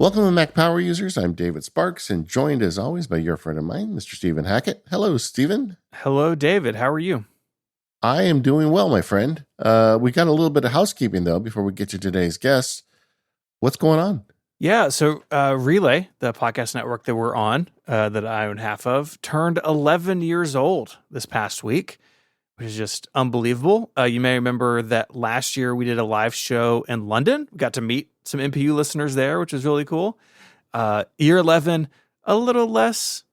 Welcome to Mac Power Users. I'm David Sparks and joined as always by your friend of mine, Mr. Stephen Hackett. Hello, Stephen. Hello, David. How are you? I am doing well, my friend. We got a little bit of housekeeping, though, before we get to today's guest. What's going on? Yeah, so Relay, the podcast network that we're on, that I own half of, turned 11 years old this past week, which is just unbelievable. You may remember that last year we did a live show in London. We got to meet some MPU listeners there, which was really cool. Year 11, a little less,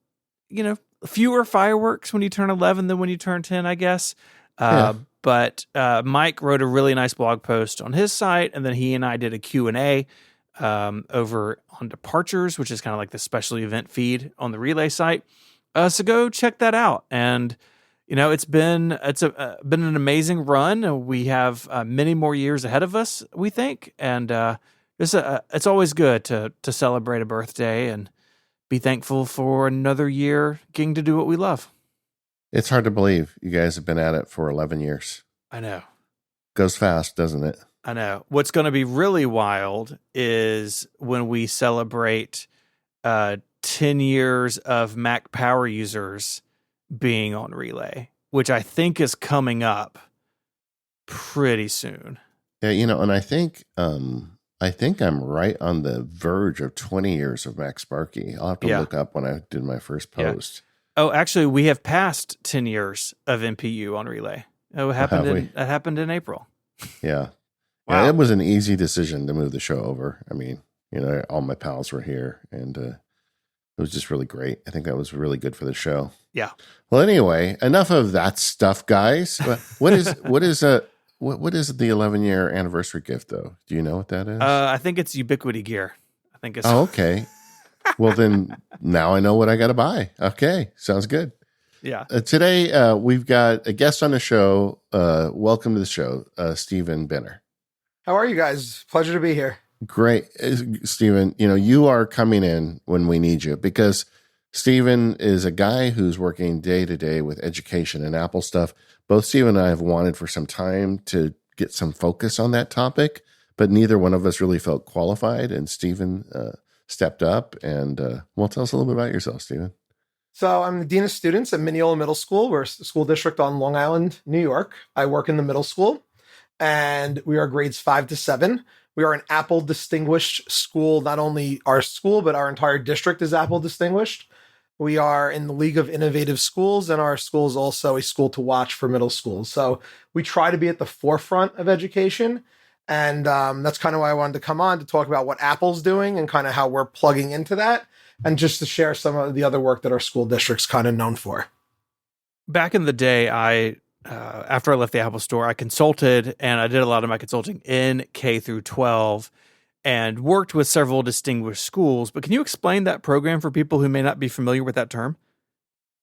fewer fireworks when you turn 11 than when you turn 10, I guess. But Mike wrote a really nice blog post on his site, and then he and I did a Q&A over on Departures, which is kind of like the special event feed on the Relay site. So go check that out. And it's been an amazing run. We have many more years ahead of us, we think, and it's always good to celebrate a birthday and be thankful for another year getting to do what we love. It's hard to believe you guys have been at it for 11 years. I know. Goes fast, doesn't it? I know. What's going to be really wild is when we celebrate 10 years of Mac Power Users being on Relay, which I think is coming up pretty soon. Yeah, and I think I'm right on the verge of 20 years of Mac Sparky. I'll have to look up when I did my first post. Yeah. Oh, actually, we have passed 10 years of MPU on Relay. It happened in April. Yeah. Wow. Yeah, it was an easy decision to move the show over. I mean, all my pals were here, and it was just really great. I think that was really good for the show. Yeah. Well, anyway, enough of that stuff, guys. What is the 11-year anniversary gift, though? Do you know what that is? I think it's Ubiquity gear. I think it's. Oh, okay. Well, then now I know what I got to buy. Okay, sounds good. Yeah. Today we've got a guest on the show. Welcome to the show, Stephen Benner. How are you guys? Pleasure to be here. Great, Stephen. You are coming in when we need you because Stephen is a guy who's working day to day with education and Apple stuff. Both Stephen and I have wanted for some time to get some focus on that topic, but neither one of us really felt qualified. And Stephen stepped up and, tell us a little bit about yourself, Stephen. So I'm the Dean of Students at Mineola Middle School. We're a school district on Long Island, New York. I work in the middle school, and we are grades 5 to 7. We are an Apple Distinguished school. Not only our school, but our entire district is Apple Distinguished. We are in the League of Innovative Schools, and our school is also a school to watch for middle schools. So we try to be at the forefront of education. And that's kind of why I wanted to come on to talk about what Apple's doing and kind of how we're plugging into that, and just to share some of the other work that our school district's kind of known for. Back in the day, after I left the Apple Store, I consulted, and I did a lot of my consulting in K through 12 and worked with several distinguished schools. But can you explain that program for people who may not be familiar with that term?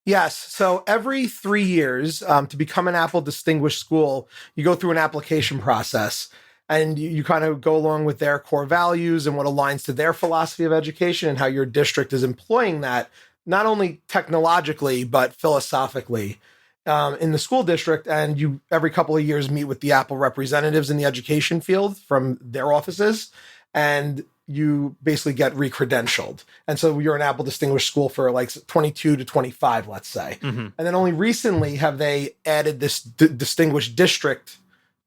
Yes. So every 3 years, to become an Apple Distinguished school, you go through an application process. And you kind of go along with their core values and what aligns to their philosophy of education and how your district is employing that, not only technologically, but philosophically in the school district. And you, every couple of years, meet with the Apple representatives in the education field from their offices, and you basically get re-credentialed. And so you're an Apple Distinguished school for like 22 to 25, let's say. Mm-hmm. And then only recently have they added this distinguished district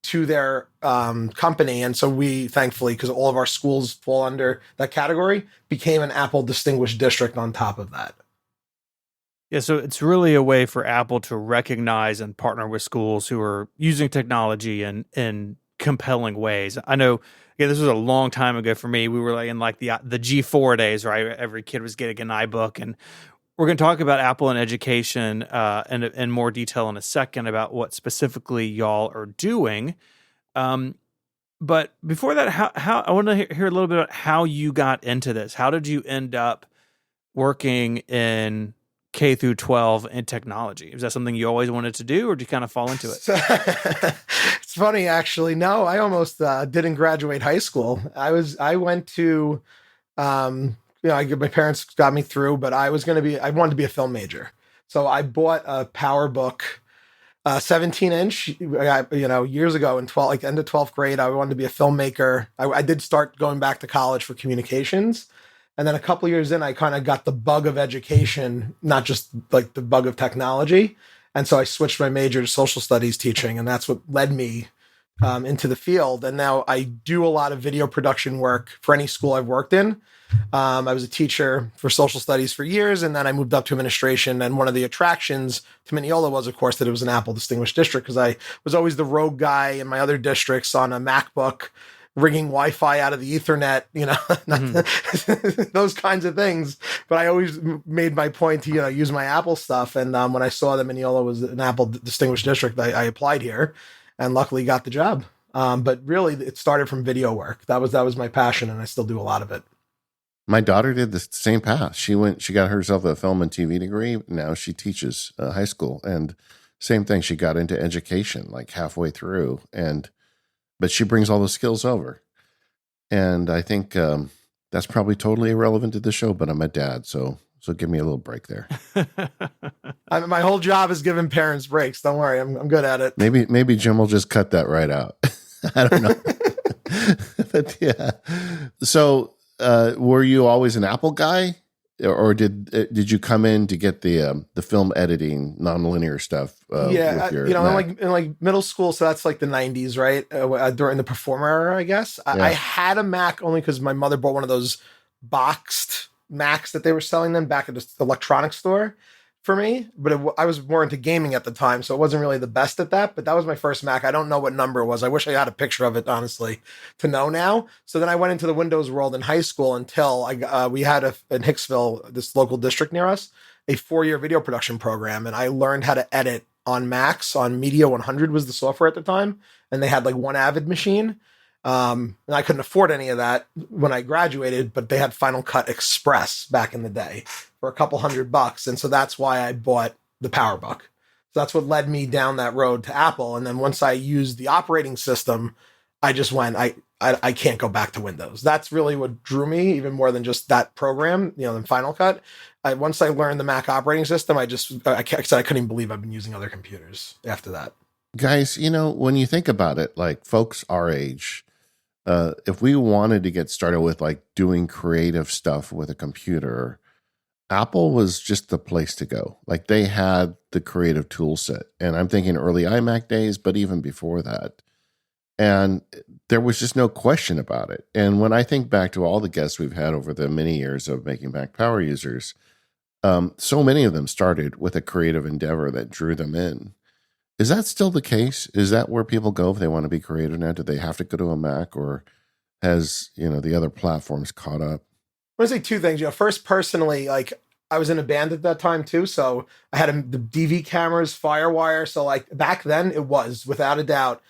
to their company. And so we, thankfully, because all of our schools fall under that category, became an Apple Distinguished District on top of that. Yeah, so it's really a way for Apple to recognize and partner with schools who are using technology in compelling ways. I know, this was a long time ago for me. We were like in like the G4 days, right? Every kid was getting an iBook, and we're going to talk about Apple and education in more detail in a second about what specifically y'all are doing. But before that, how I want to hear a little bit about how you got into this. How did you end up working in K through 12 in technology? Is that something you always wanted to do, or did you kind of fall into it? It's funny, actually. No, I almost didn't graduate high school. I went to my parents got me through, but I wanted to be a film major. So I bought a PowerBook, 17-inch, years ago in end of 12th grade. I wanted to be a filmmaker. I did start going back to college for communications. And then a couple years in, I kind of got the bug of education, not just like the bug of technology. And so I switched my major to social studies teaching, and that's what led me into the field. And now I do a lot of video production work for any school I've worked in. I was a teacher for social studies for years, and then I moved up to administration. And one of the attractions to Mineola was, of course, that it was an Apple Distinguished District, because I was always the rogue guy in my other districts on a MacBook, rigging Wi-Fi out of the Ethernet, those kinds of things. But I always made my point to, use my Apple stuff. And when I saw that Mineola was an Apple Distinguished District, I applied here and luckily got the job. But really, it started from video work. That was my passion, and I still do a lot of it. My daughter did the same path. She got herself a film and TV degree. Now she teaches high school, and same thing. She got into education like halfway through, but she brings all those skills over. And I think that's probably totally irrelevant to the show, but I'm a dad, so give me a little break there. My whole job is giving parents breaks. Don't worry, I'm good at it. Maybe Jim will just cut that right out. I don't know. But yeah. So were you always an Apple guy, or did you come in to get the film editing, nonlinear stuff? In like middle school, so that's like the 90s, right? During the Performer era, I guess. Yeah. I had a Mac only because my mother bought one of those boxed Macs that they were selling them back at the electronics store for me. But I was more into gaming at the time, so it wasn't really the best at that. But that was my first Mac. I don't know what number it was. I wish I had a picture of it, honestly, to know now. So then I went into the Windows world in high school until we had in Hicksville, this local district near us, a 4-year video production program. And I learned how to edit on Macs. On Media 100 was the software at the time. And they had like one Avid machine. And I couldn't afford any of that when I graduated, but they had Final Cut Express back in the day for a couple $100. And so that's why I bought the PowerBook. So that's what led me down that road to Apple. And then once I used the operating system, I just went, I can't go back to Windows. That's really what drew me, even more than just that program, than Final Cut. Once I learned the Mac operating system, I couldn't even believe I've been using other computers after that. Guys, when you think about it, like folks our age, if we wanted to get started with like doing creative stuff with a computer, Apple was just the place to go. Like they had the creative tool set. And I'm thinking early iMac days, but even before that. And there was just no question about it. And when I think back to all the guests we've had over the many years of Making Mac Power Users, so many of them started with a creative endeavor that drew them in. Is that still the case? Is that where people go if they want to be creative now? Do they have to go to a Mac, or has, the other platforms caught up? I want to say two things. First, personally, like I was in a band at that time too. So I had the DV cameras, Firewire. So like back then it was, without a doubt,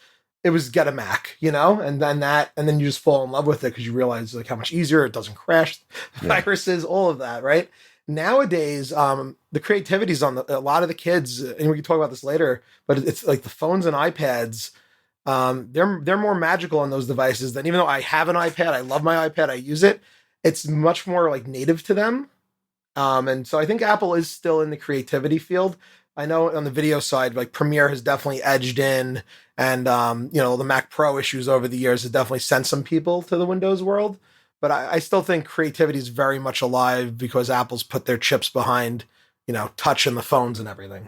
it was get a Mac, and then you just fall in love with it because you realize like how much easier it doesn't crash, viruses, all of that, right? Nowadays, the creativity's on a lot of the kids, and we can talk about this later, but it's like the phones and iPads, they're more magical on those devices than, even though I have an iPad, I love my iPad, I use it, it's much more like native to them. And so I think Apple is still in the creativity field. I know on the video side, like Premiere has definitely edged in, and the Mac Pro issues over the years have definitely sent some people to the Windows world. But I still think creativity is very much alive because Apple's put their chips behind, touch in the phones and everything.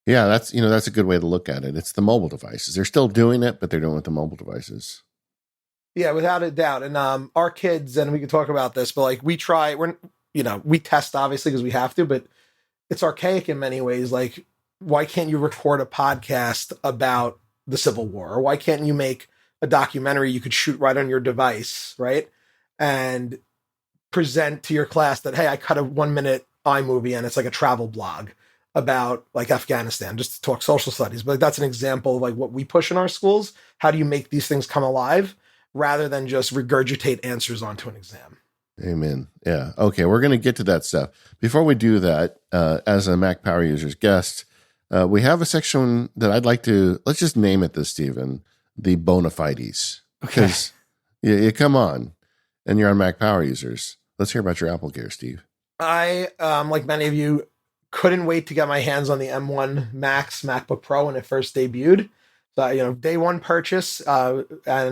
Yeah, that's a good way to look at it. It's the mobile devices. They're still doing it, but they're doing it with the mobile devices. Yeah, without a doubt. And our kids, and we can talk about this, but like we test obviously because we have to, but it's archaic in many ways. Like, why can't you record a podcast about the Civil War? Or why can't you make a documentary you could shoot right on your device, right? And present to your class that, hey, I cut a 1-minute iMovie and it's like a travel blog about like Afghanistan, just to talk social studies. But that's an example of like what we push in our schools. How do you make these things come alive rather than just regurgitate answers onto an exam? Amen. Yeah. Okay. We're going to get to that stuff. Before we do that, as a Mac Power Users guest, we have a section that I'd like to, let's just name it this, Stephen, the bona fides. Because you come on. And you're on Mac Power Users. Let's hear about your Apple gear, Steve. I, like many of you, couldn't wait to get my hands on the M1 Max MacBook Pro when it first debuted. So, day one purchase, and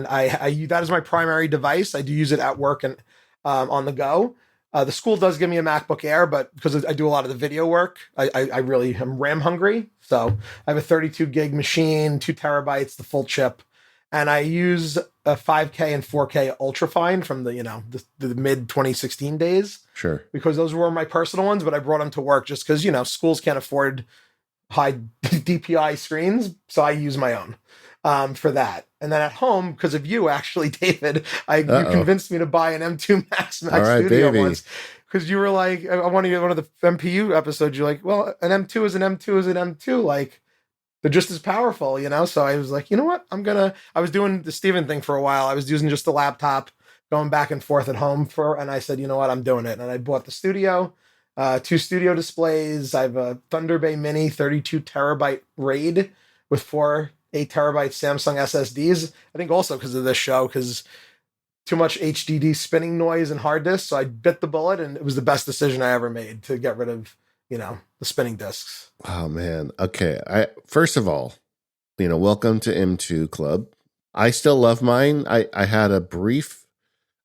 I that is my primary device. I do use it at work and on the go. The school does give me a MacBook Air, but because I do a lot of the video work, I really am RAM hungry. So I have a 32 gig machine, 2 terabytes, the full chip, and I use a 5K and 4K ultrafine from the mid 2016 days. Sure. Because those were my personal ones, but I brought them to work just because schools can't afford high DPI screens, so I use my own for that. And then at home, because of you, actually, David, you convinced me to buy an M2 Max Studio baby. once. Because you were like, I want to get one of the MPU episodes. You're like, well, an M2 is an M2 is an M2. Like, they're just as powerful, So I was like, you know what? I was doing the Steven thing for a while. I was using just the laptop, going back and forth at home and I said, you know what? I'm doing it. And I bought the studio, 2 studio displays. I have a Thunder Bay Mini 32 terabyte RAID with 4 8 terabyte Samsung SSDs. I think also because of this show, because too much HDD spinning noise and hard disk. So I bit the bullet, and it was the best decision I ever made to get rid of, the spinning disks. Oh man. Okay. First of all, welcome to M2 Club. I still love mine. I had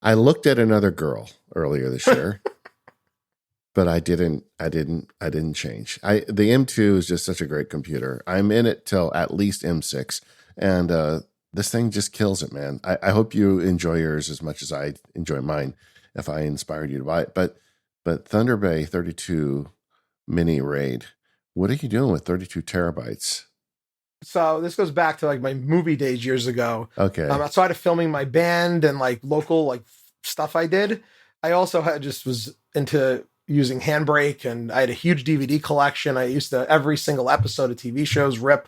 I looked at another girl earlier this year, but I didn't change. The M2 is just such a great computer. I'm in it till at least M6, and this thing just kills it, man. I hope you enjoy yours as much as I enjoy mine, if I inspired you to buy it. But Thunder Bay 32 Mini RAID, what are you doing with 32 terabytes? So this goes back to like my movie days years ago. Okay. Outside of filming my band and like local stuff I did, I also was into using Handbrake, and I had a huge DVD collection. I used to every single episode of TV shows rip.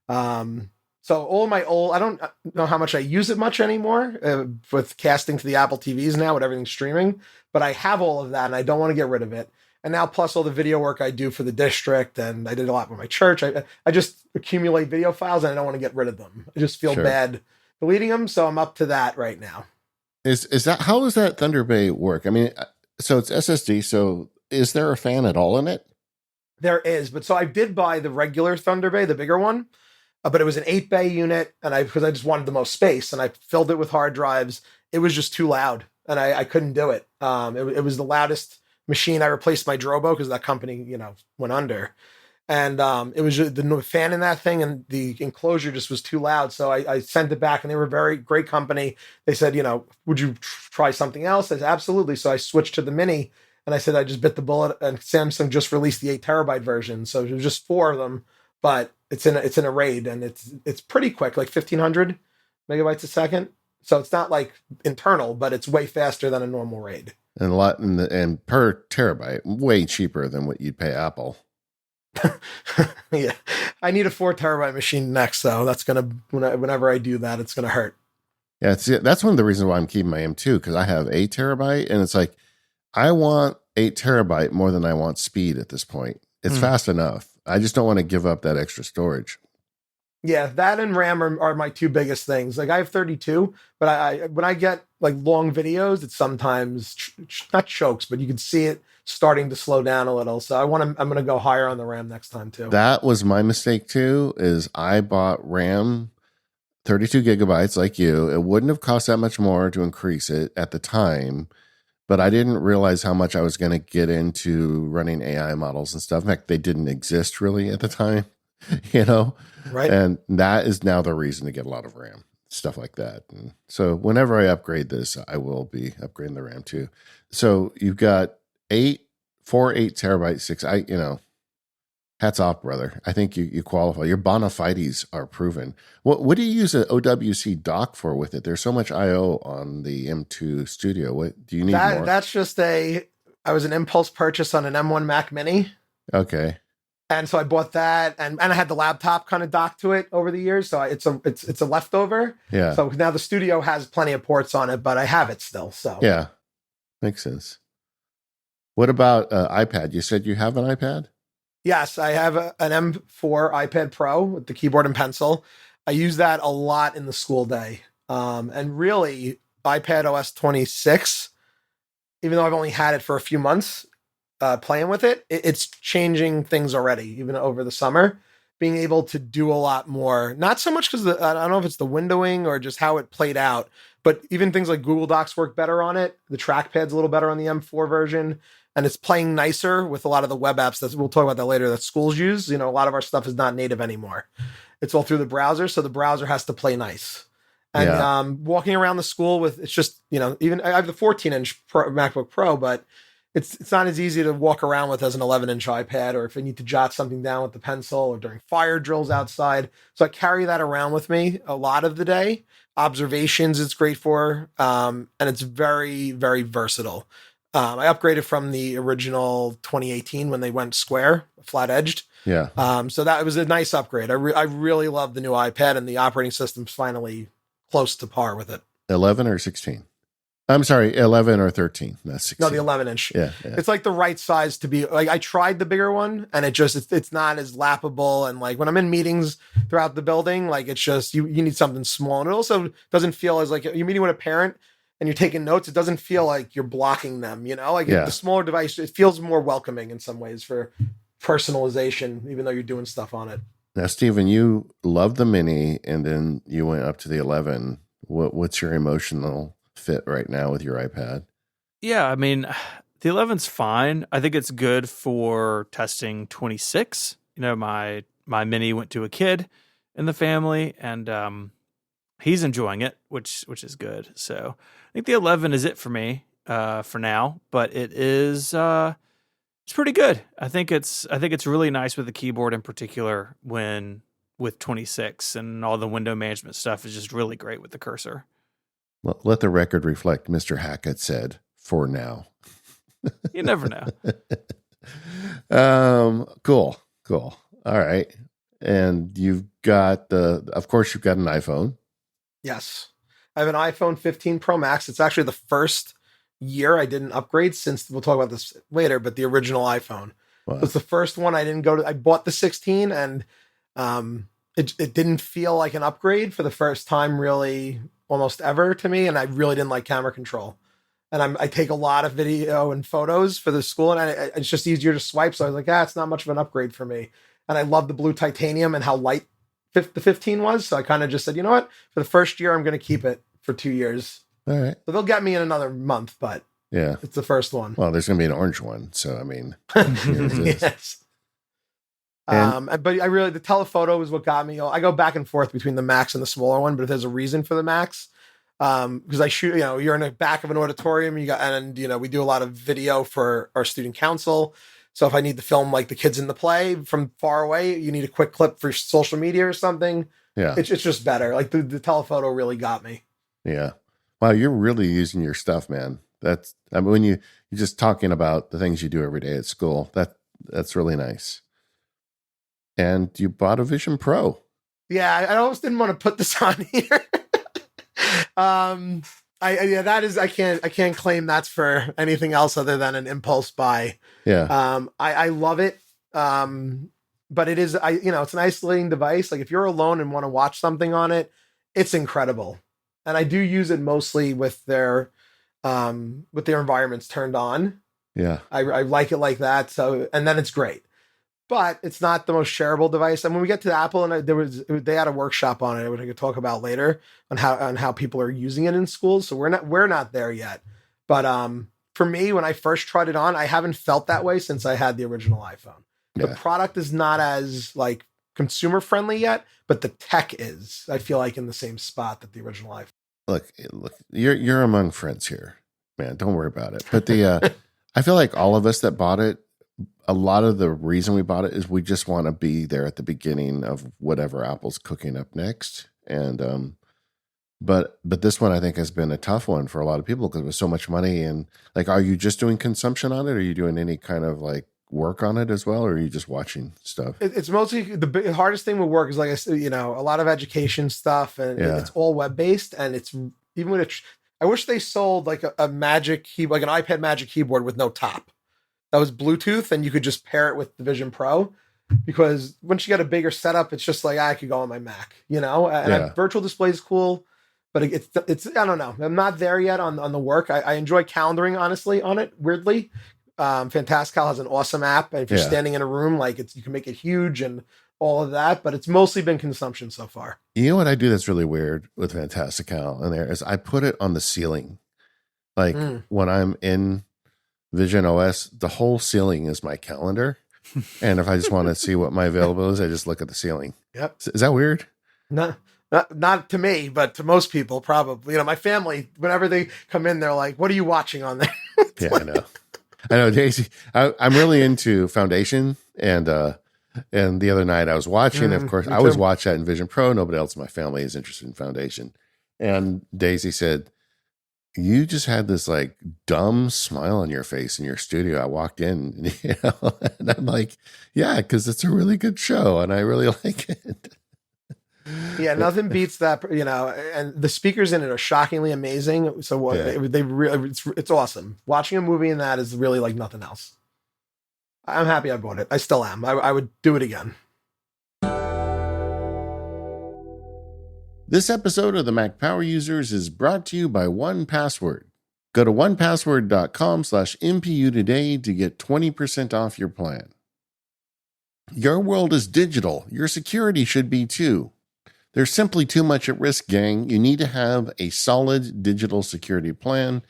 So all my I don't know how much I use it much anymore with casting to the Apple TVs now with everything streaming, but I have all of that and I don't want to get rid of it. And now plus all the video work I do for the district, and I did a lot with my church. I just accumulate video files and I don't want to get rid of them. I just feel bad deleting them. So I'm up to that right now. How does that Thunder Bay work? I mean, so it's SSD. So is there a fan at all in it? There is, but so I did buy the regular Thunder Bay, the bigger one, but it was an 8-bay unit, and because I just wanted the most space, and I filled it with hard drives. It was just too loud, and I couldn't do it. It was the loudest machine. I replaced my Drobo because that company, went under, and it was just the fan in that thing, and the enclosure just was too loud. So I sent it back, and they were a very great company. They said, would you try something else? I said, absolutely. So I switched to the Mini, and I said I just bit the bullet, and Samsung just released the 8 terabyte version, so it was just 4 of them, but it's in a RAID, and it's pretty quick, like 1,500 megabytes a second. So it's not like internal, but it's way faster than a normal RAID. And and per terabyte, way cheaper than what you'd pay Apple. Yeah, I need a 4 terabyte machine next, though. That's whenever I do that, it's gonna hurt. Yeah, that's one of the reasons why I'm keeping my M2, because I have 8 terabyte, and it's like I want 8 terabyte more than I want speed at this point. It's fast enough. I just don't want to give up that extra storage. Yeah, that and RAM are my 2 biggest things. Like I have 32, but when I get like long videos, it sometimes not chokes, but you can see it starting to slow down a little. So I'm going to go higher on the RAM next time too. That was my mistake too, is I bought RAM 32 gigabytes like you. It wouldn't have cost that much more to increase it at the time, but I didn't realize how much I was going to get into running AI models and stuff. In fact, they didn't exist really at the time, Right. And that is now the reason to get a lot of RAM, stuff like that. And so whenever I upgrade this, I will be upgrading the RAM too. So you've got 8 terabyte 6. Hats off, brother. I think you qualify. Your bona fides are proven. What do you use an OWC dock for with it? There's so much I/O on the M2 Studio. What do you need more? That's just I was an impulse purchase on an M1 Mac Mini. Okay. And so I bought that, and I had the laptop kind of docked to it over the years, so it's a leftover. Yeah. So now the Studio has plenty of ports on it, but I have it still. So yeah, makes sense. What about iPad? You said you have an iPad? Yes, I have an M4 iPad Pro with the keyboard and pencil. I use that a lot in the school day, and really iPad OS 26. Even though I've only had it for a few months. Playing with it's changing things already, even over the summer, being able to do a lot more. Not so much because I don't know if it's the windowing or just how it played out, But even things like Google Docs work better on it. The trackpad's a little better on the M4 version, and it's playing nicer with a lot of the web apps that we'll talk about that later that schools use. A lot of our stuff is not native anymore. It's all through the browser, so the browser has to play nice. And walking around the school with, it's just, even I have the 14-inch MacBook Pro, but it's not as easy to walk around with as an 11-inch iPad, or if I need to jot something down with the pencil or during fire drills outside. So I carry that around with me a lot of the day. Observations it's great for, and it's very, very versatile. I upgraded from the original 2018 when they went square, flat-edged. Yeah. So that was a nice upgrade. I really love the new iPad, and the operating system's finally close to par with it. 11 or 16? I'm sorry, 11 or 13. That's 16. No, the 11-inch. Yeah. It's like the right size to be. Like, I tried the bigger one, and it's not as lappable. And like when I'm in meetings throughout the building, like it's just you need something small, and it also doesn't feel as like you're meeting with a parent and you're taking notes. It doesn't feel like you're blocking them. The smaller device, it feels more welcoming in some ways for personalization, even though you're doing stuff on it. Now, Stephen, you love the Mini, and then you went up to the 11. What's your emotional fit right now with your iPad? Yeah, I mean, the 11's fine. I think it's good for testing 26. My Mini went to a kid in the family, and he's enjoying it, which is good. So I think the 11 is it for me for now, but it is it's pretty good. I think it's really nice with the keyboard in particular with 26, and all the window management stuff is just really great with the cursor. Well, let the record reflect Mr. Hackett said, for now. You never know. Cool. All right. And you've got of course you've got an iPhone. Yes. I have an iPhone 15 Pro Max. It's actually the first year I didn't upgrade since, we'll talk about this later, but the original iPhone. Wow. It's the first one I didn't go to. I bought the 16, and it didn't feel like an upgrade for the first time really almost ever to me, and I really didn't like camera control. And I take a lot of video and photos for the school, and it's just easier to swipe. So I was like, it's not much of an upgrade for me. And I love the blue titanium and how light the 15 was. So I kind of just said, you know what? For the first year, I'm going to keep it for 2 years. All right. So they'll get me in another month, but yeah, it's the first one. Well, there's going to be an orange one. So, I mean, yes. But the telephoto is what got me. I go back and forth between the Max and the smaller one, but if there's a reason for the Max, because I shoot, you're in the back of an auditorium, we do a lot of video for our student council. So if I need to film like the kids in the play from far away, you need a quick clip for social media or something. Yeah. It's just better. Like the telephoto really got me. Yeah. Wow. You're really using your stuff, man. When you're just talking about the things you do every day at school, that's really nice. And you bought a Vision Pro. Yeah, I almost didn't want to put this on here. I can't claim that's for anything else other than an impulse buy. Yeah. I love it. But it is, it's an isolating device. Like if you're alone and want to watch something on it, it's incredible. And I do use it mostly with their environments turned on. Yeah. I like it like that. So, and then it's great. But it's not the most shareable device. And when we get to Apple, and they had a workshop on it, which I could talk about later on how people are using it in schools. So we're not there yet. But for me, when I first tried it on, I haven't felt that way since I had the original iPhone. Yeah. The product is not as like consumer friendly yet, but the tech is. I feel like in the same spot that the original iPhone. Look, you're among friends here, man. Don't worry about it. But I feel like all of us that bought it, a lot of the reason we bought it is we just want to be there at the beginning of whatever Apple's cooking up next. And, but this one I think has been a tough one for a lot of people because it was so much money. And like, are you just doing consumption on it? Or are you doing any kind of like work on it as well? Or are you just watching stuff? It's mostly the hardest thing with work is like I said, a lot of education stuff, and it's all web-based, and it's even when I wish they sold like a magic keyboard, like an iPad Magic Keyboard with no top. That was Bluetooth, and you could just pair it with the Vision Pro, because once you get a bigger setup, it's just like I could go on my Mac, and virtual display is cool, but it's I don't know. I'm not there yet on the work. I enjoy calendaring, honestly, on it, weirdly. Fantastical has an awesome app, and if you're standing in a room, like you can make it huge and all of that, but it's mostly been consumption so far. You know what I do that's really weird with Fantastical in there is I put it on the ceiling. Like when I'm in Vision OS, the whole ceiling is my calendar. And if I just want to see what my available is, I just look at the ceiling. Yep. Is that weird? Not to me, but to most people, probably. You know, my family, whenever they come in, they're like, "What are you watching on there?" Yeah, I know. I know, Daisy. I'm really into Foundation, and the other night I was watching. Of course, I always watch that in Vision Pro. Nobody else in my family is interested in Foundation. And Daisy said, "You just had this like dumb smile on your face in your studio." I walked in, and I'm like, "Yeah, because it's a really good show, and I really like it." Yeah, nothing beats that, and the speakers in it are shockingly amazing. So they really, it's awesome. Watching a movie in that is really like nothing else. I'm happy I bought it. I still am. I would do it again. This episode of the Mac Power Users is brought to you by 1Password. Go to onepassword.com/MPU today to get 20% off your plan. Your world is digital. Your security should be too. There's simply too much at risk, gang. You need to have a solid digital security plan.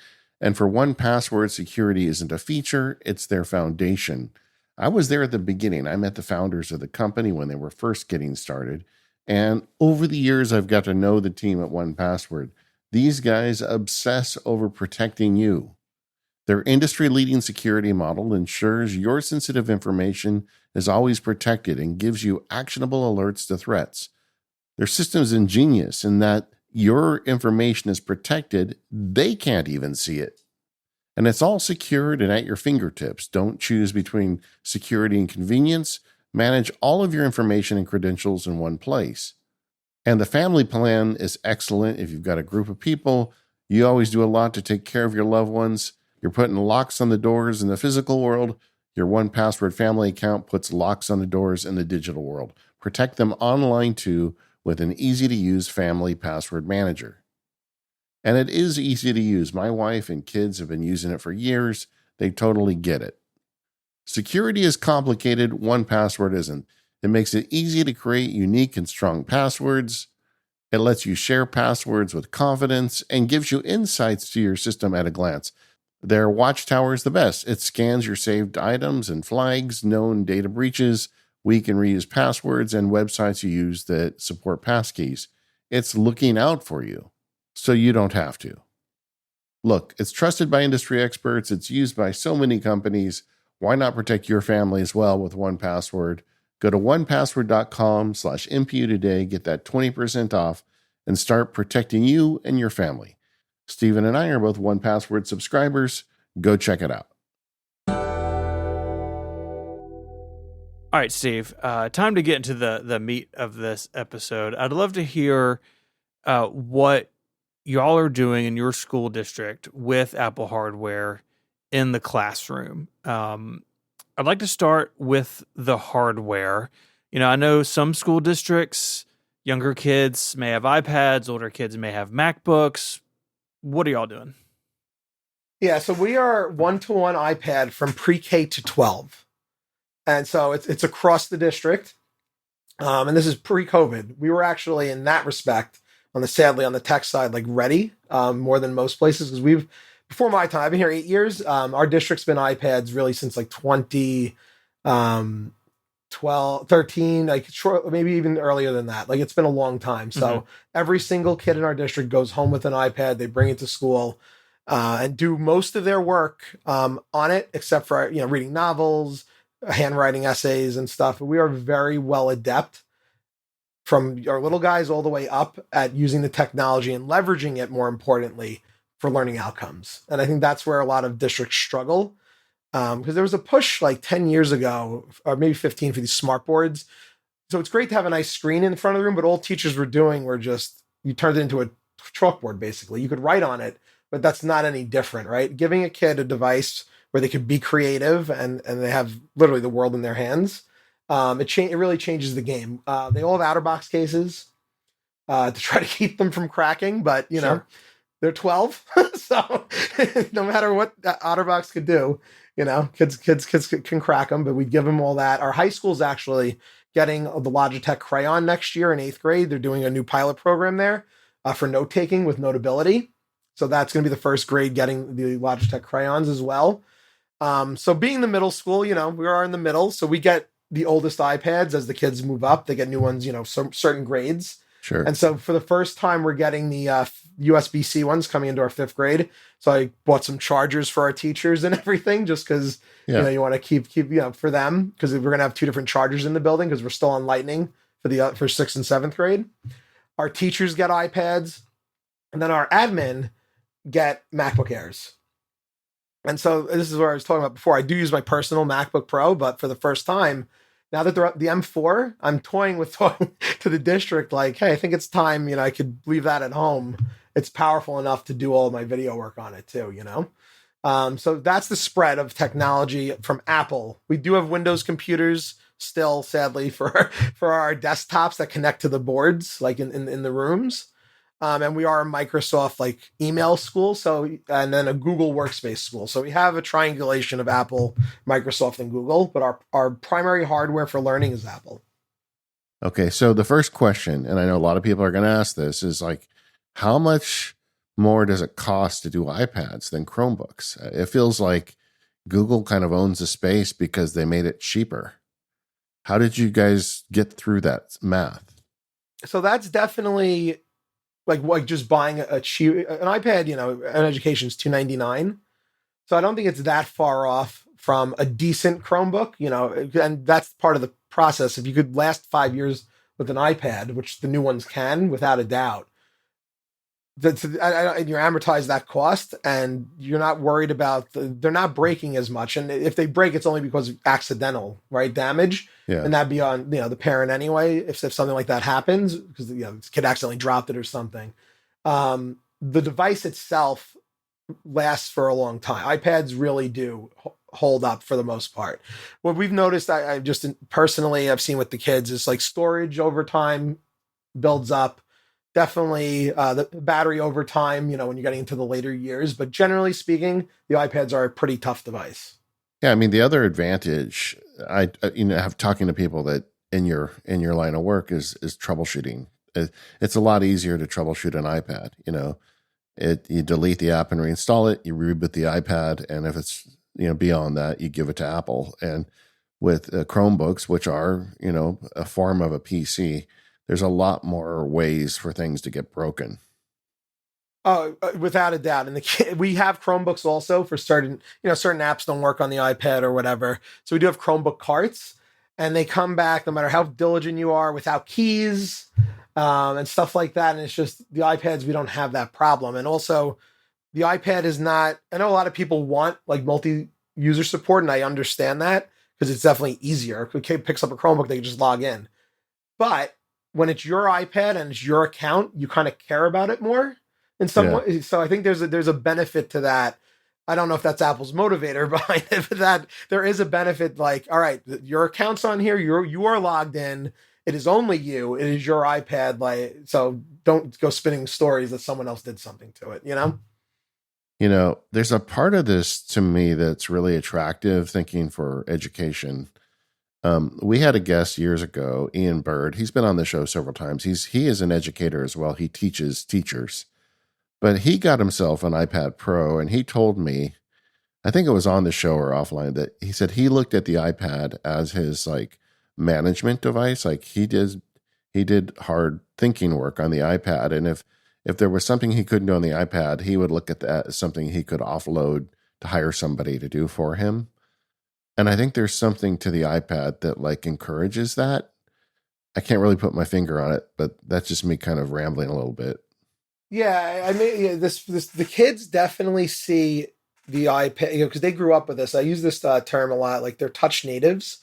And for 1Password, security isn't a feature, it's their foundation. I was there at the beginning. I met the founders of the company when they were first getting started. And over the years, I've got to know the team at 1Password. These guys obsess over protecting you. Their industry-leading security model ensures your sensitive information is always protected and gives you actionable alerts to threats. Their system is ingenious in that your information is protected. They can't even see it. And it's all secured and at your fingertips. Don't choose between security and convenience. Manage all of your information and credentials in one place. And the family plan is excellent if you've got a group of people. You always do a lot to take care of your loved ones. You're putting locks on the doors in the physical world. Your 1Password family account puts locks on the doors in the digital world. Protect them online too with an easy-to-use family password manager. And it is easy to use. My wife and kids have been using it for years. They totally get it. Security is complicated. 1Password isn't. It makes it easy to create unique and strong passwords. It lets you share passwords with confidence and gives you insights to your system at a glance. Their Watchtower is the best. It scans your saved items and flags known data breaches, weak and reused passwords, and websites you use that support passkeys. It's looking out for you, so you don't have to. Look, it's trusted by industry experts. It's used by so many companies. Why not protect your family as well with 1Password? Go to onepassword.com/MPU today, get that 20% off, and start protecting you and your family. Stephen and I are both 1Password subscribers. Go check it out. All right, Steve, time to get into the meat of this episode. I'd love to hear what y'all are doing in your school district with Apple hardware in the classroom. I'd like to start with the hardware. I know some school districts, younger kids may have iPads, older kids may have MacBooks. What are y'all doing? Yeah, so we are 1-to-1 iPad from pre-K to 12. And so it's across the district. And this is pre-COVID. We were actually, in that respect, sadly on the tech side, like ready more than most places, because before my time, I've been here 8 years. Our district's been iPads really since like 2012, 13, like maybe even earlier than that. Like it's been a long time. So every single kid in our district goes home with an iPad. They bring it to school and do most of their work on it, except for reading novels, handwriting essays and stuff. We are very well adept, from our little guys all the way up, at using the technology and leveraging it, more importantly, for learning outcomes. And I think that's where a lot of districts struggle, because there was a push like 10 years ago, or maybe 15, for these smart boards. So it's great to have a nice screen in front of the room, but all teachers were doing were just, you turned it into a chalkboard, basically. You could write on it, but that's not any different, right? Giving a kid a device where they could be creative and they have literally the world in their hands, it really changes the game. They all have OtterBox cases to try to keep them from cracking, but they're 12, so no matter what OtterBox could do, kids can crack them. But we give them all that. Our high schools actually getting the Logitech Crayon next year in 8th grade. They're doing a new pilot program there for note taking with Notability. So that's going to be the first grade getting the Logitech Crayons as well. So being the middle school, we are in the middle. So we get the oldest iPads as the kids move up. They get new ones, certain grades. Sure. And so for the first time, we're getting the USB-C ones coming into our 5th grade. So I bought some chargers for our teachers and everything, just because you want to keep for them, because we're gonna have 2 different chargers in the building because we're still on Lightning for 6th and 7th grade. Our teachers get iPads, and then our admin get MacBook Airs. And so this is what I was talking about before. I do use my personal MacBook Pro, but for the first time, now that they're the M4, I'm toying to the district like, hey, I think it's time, I could leave that at home. It's powerful enough to do all my video work on it too, So that's the spread of technology from Apple. We do have Windows computers still, sadly, for our desktops that connect to the boards, like in the rooms. And we are a Microsoft email school, and then a Google Workspace school. So we have a triangulation of Apple, Microsoft, and Google, but our primary hardware for learning is Apple. Okay, so the first question, and I know a lot of people are going to ask this, is how much more does it cost to do iPads than Chromebooks? It feels like Google kind of owns the space because they made it cheaper. How did you guys get through that math? So that's definitely like just buying an iPad, an education is $299. So I don't think it's that far off from a decent Chromebook, and that's part of the process. If you could last 5 years with an iPad, which the new ones can, without a doubt, you amortize that cost, and you're not worried about they're not breaking as much. And if they break, it's only because of accidental, damage. Yeah. And that'd be on, the parent anyway, if something like that happens, because, this kid accidentally dropped it or something. The device itself lasts for a long time. iPads really do hold up for the most part. What we've noticed, I just personally, I've seen with the kids is storage over time builds up. Definitely the battery over time, when you're getting into the later years. But generally speaking, the iPads are a pretty tough device. Yeah, I mean, the other advantage I have talking to people that in your line of work is troubleshooting. It's a lot easier to troubleshoot an iPad. You delete the app and reinstall it. You reboot the iPad, and if it's beyond that, you give it to Apple. And with Chromebooks, which are a form of a PC, there's a lot more ways for things to get broken. Oh, without a doubt. And we have Chromebooks also for certain apps don't work on the iPad or whatever. So we do have Chromebook carts, and they come back no matter how diligent you are without keys and stuff like that. And it's just the iPads, we don't have that problem. And also the iPad is not, I know a lot of people want multi-user support, and I understand that because it's definitely easier. If a kid picks up a Chromebook, they can just log in. But when it's your iPad and it's your account, you kind of care about it more in some way. So I think there's a benefit to that. I don't know if that's Apple's motivator behind it, but that there is a benefit. All right, your account's on here. You are logged in. It is only you. It is your iPad. So don't go spinning stories that someone else did something to it. There's a part of this to me that's really attractive, thinking for education. We had a guest years ago, Ian Bird. He's been on the show several times. He is an educator as well. He teaches teachers, but he got himself an iPad Pro, and he told me, I think it was on the show or offline, that he said he looked at the iPad as his management device. He did hard thinking work on the iPad, and if there was something he couldn't do on the iPad, he would look at that as something he could offload to hire somebody to do for him. And I think there's something to the iPad that encourages that. I can't really put my finger on it, but that's just me kind of rambling a little bit. Yeah, I mean, the kids definitely see the iPad, because they grew up with this. I use this term a lot, they're touch natives.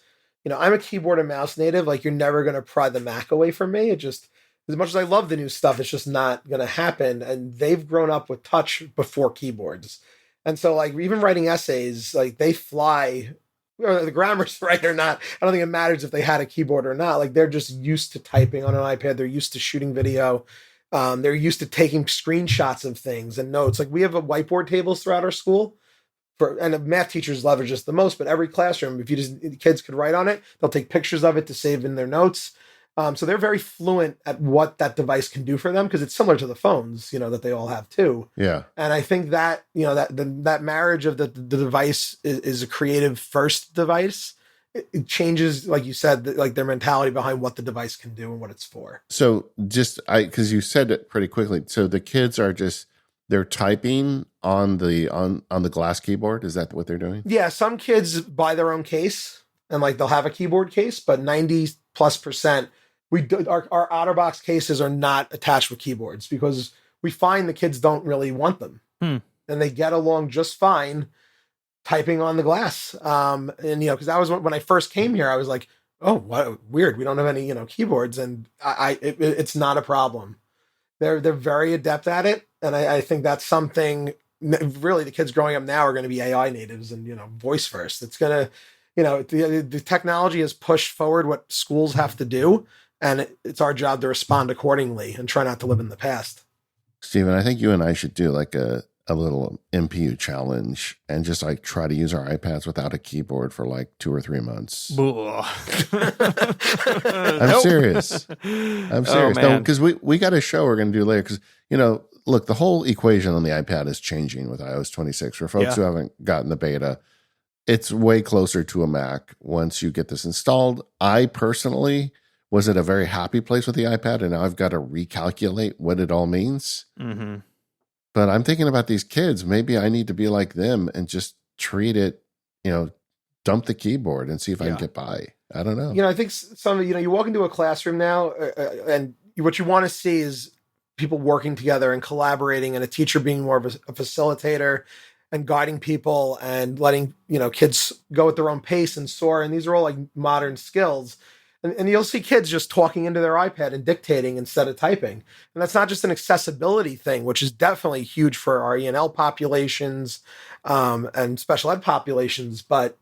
I'm a keyboard and mouse native. You're never going to pry the Mac away from me. It just, as much as I love the new stuff, it's just not going to happen. And they've grown up with touch before keyboards. And so even writing essays, they fly. The grammar's right or not, I don't think it matters if they had a keyboard or not. They're just used to typing on an iPad. They're used to shooting video. They're used to taking screenshots of things and notes. We have a whiteboard tables throughout our school and the math teachers leverage this the most, but every classroom, if the kids could write on it, they'll take pictures of it to save in their notes. So they're very fluent at what that device can do for them because it's similar to the phones, that they all have too. Yeah. And I think that, that marriage of the device is a creative first device. It changes, like you said, like their mentality behind what the device can do and what it's for. So because you said it pretty quickly. So the kids are they're typing on the glass keyboard. Is that what they're doing? Yeah. Some kids buy their own case and like they'll have a keyboard case, but 90+%, our OtterBox cases are not attached with keyboards because we find the kids don't really want them. And they get along just fine typing on the glass. Because that was when I first came here, I was like, oh, what weird. We don't have any, keyboards, and it's not a problem. They're very adept at it. And I think that's something really the kids growing up now are going to be AI natives and, voice first. It's going to, the technology has pushed forward what schools have to do. And it's our job to respond accordingly and try not to live in the past. Stephen, I think you and I should do like a little MPU challenge and just like try to use our iPads without a keyboard for like 2 or 3 months. I'm serious. No, because we got a show we're going to do later. Because, look, the whole equation on the iPad is changing with iOS 26. For folks who haven't gotten the beta, it's way closer to a Mac once you get this installed. I personally was at a very happy place with the iPad, and now I've got to recalculate what it all means. Mm-hmm. But I'm thinking about these kids. Maybe I need to be like them and just treat it, dump the keyboard and see if I can get by. I don't know. I think you walk into a classroom now and what you want to see is people working together and collaborating and a teacher being more of a facilitator and guiding people and letting, kids go at their own pace and soar. And these are all like modern skills. And you'll see kids just talking into their iPad and dictating instead of typing. And that's not just an accessibility thing, which is definitely huge for our ENL populations and special ed populations. But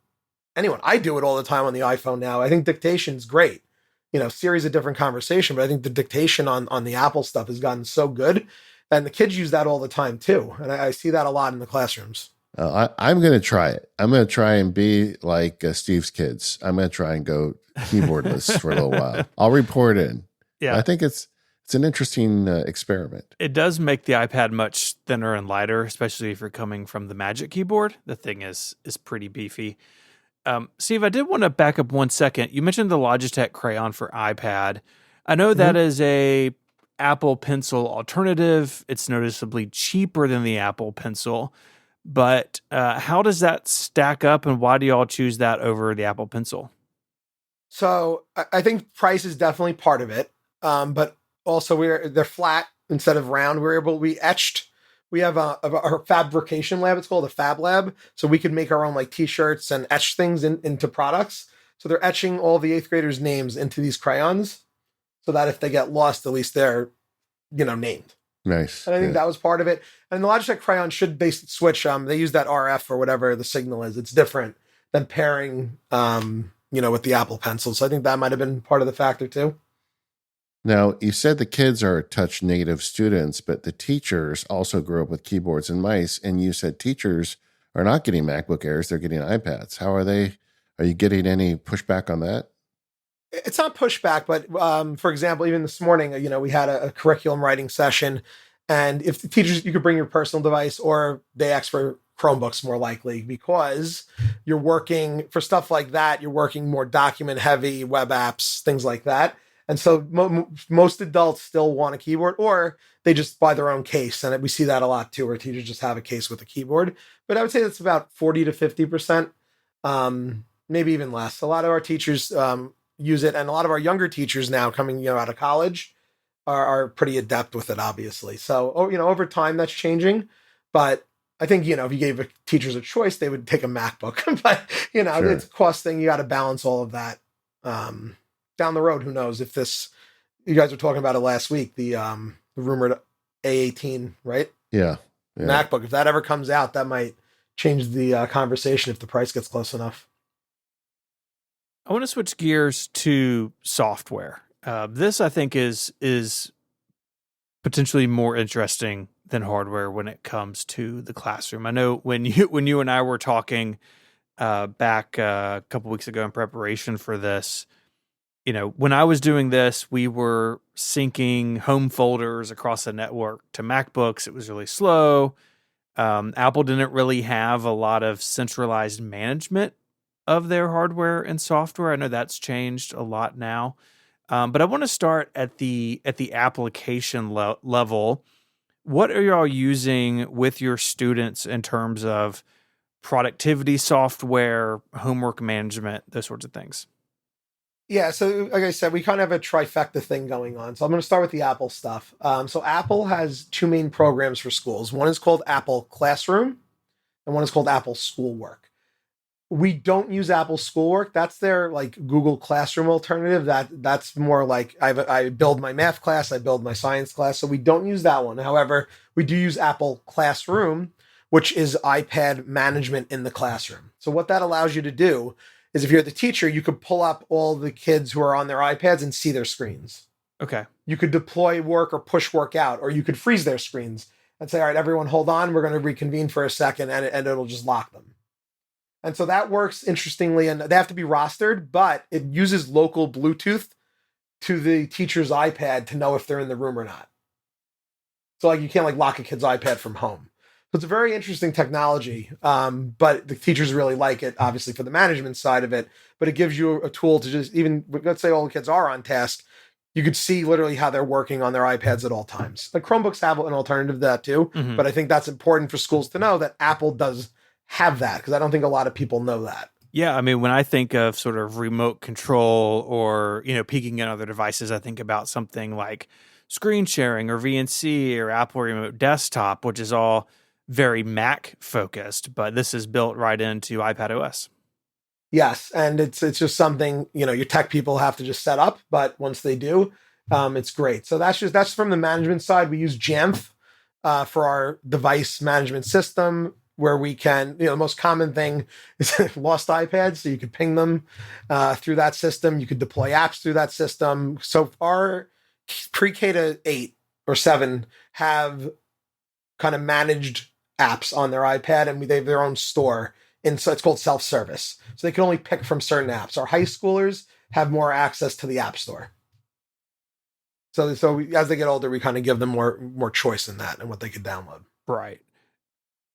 I do it all the time on the iPhone now. I think dictation is great. Siri's a different conversation, but I think the dictation on the Apple stuff has gotten so good. And the kids use that all the time too. And I see that a lot in the classrooms. I'm going to try it. I'm going to try and be like Steve's kids. I'm going to try and go keyboardless for a little while. I'll report in. Yeah. I think it's an interesting experiment. It does make the iPad much thinner and lighter, especially if you're coming from the Magic Keyboard. The thing is pretty beefy. Steve, I did want to back up 1 second. You mentioned the Logitech Crayon for iPad. I know that is a Apple Pencil alternative. It's noticeably cheaper than the Apple Pencil. But how does that stack up, and why do y'all choose that over the Apple Pencil? So I think price is definitely part of it, but also they're flat instead of round. We etched. We have our fabrication lab. It's called a Fab Lab, so we could make our own like T-shirts and etch things into products. So they're etching all the 8th graders' names into these crayons, so that if they get lost, at least they're named. Nice. And I think that was part of it. And the Logitech Crayon should switch. They use that RF or whatever the signal is. It's different than pairing, with the Apple Pencil. So I think that might have been part of the factor too. Now, you said the kids are touch native students, but the teachers also grew up with keyboards and mice. And you said teachers are not getting MacBook Airs, they're getting iPads. How are they? Are you getting any pushback on that? It's not pushback, but for example, even this morning, we had a curriculum writing session, and if the teachers, you could bring your personal device, or they ask for Chromebooks more likely because you're working for stuff like that. You're working more document heavy, web apps, things like that. And so most adults still want a keyboard, or they just buy their own case. And we see that a lot too, where teachers just have a case with a keyboard. But I would say that's about 40 to 50%, maybe even less. A lot of our teachers use it, and a lot of our younger teachers now coming out of college are pretty adept with it, obviously. So over time that's changing, but I think if you gave teachers a choice, they would take a MacBook. But sure. It's a cost thing. You got to balance all of that. Down the road, who knows if you guys were talking about it last week, the rumored A18, right? Yeah. MacBook, if that ever comes out, that might change the conversation if the price gets close enough. I want to switch gears to software. This, I think, is potentially more interesting than hardware when it comes to the classroom. I know when you and I were talking back a couple weeks ago in preparation for this, when I was doing this, we were syncing home folders across the network to MacBooks. It was really slow. Apple didn't really have a lot of centralized management of their hardware and software. I know that's changed a lot now. But I want to start at the application level. What are y'all using with your students in terms of productivity software, homework management, those sorts of things? Yeah, so like I said, we kind of have a trifecta thing going on. So I'm going to start with the Apple stuff. So Apple has two main programs for schools. One is called Apple Classroom, and one is called Apple Schoolwork. We don't use Apple Schoolwork. That's their like Google Classroom alternative. That's more like I build my math class, I build my science class. So we don't use that one. However, we do use Apple Classroom, which is iPad management in the classroom. So what that allows you to do is if you're the teacher, you could pull up all the kids who are on their iPads and see their screens. Okay. You could deploy work or push work out, or you could freeze their screens and say, all right, everyone hold on. We're going to reconvene for a second, and it'll just lock them. And so that works interestingly, and they have to be rostered, but it uses local Bluetooth to the teacher's iPad to know if they're in the room or not. So like you can't like lock a kid's iPad from home. So it's a very interesting technology, but the teachers really like it, obviously, for the management side of it. But it gives you a tool to just even, let's say all the kids are on task, you could see literally how they're working on their iPads at all times. The Chromebooks have an alternative to that too, but I think that's important for schools to know that Apple does have that, because I don't think a lot of people know that. Yeah, I mean, when I think of sort of remote control or, peeking in other devices, I think about something like screen sharing or VNC or Apple Remote Desktop, which is all very Mac focused, but this is built right into iPad OS. Yes, and it's just something, your tech people have to just set up, but once they do, it's great. So that's from the management side. We use Jamf for our device management system, where we can, the most common thing is lost iPads, so you could ping them through that system. You could deploy apps through that system. So our pre-K to 8 or 7 have kind of managed apps on their iPad, and they have their own store. And so it's called self-service. So they can only pick from certain apps. Our high schoolers have more access to the App Store. So as they get older, we kind of give them more choice in that and what they could download. Right.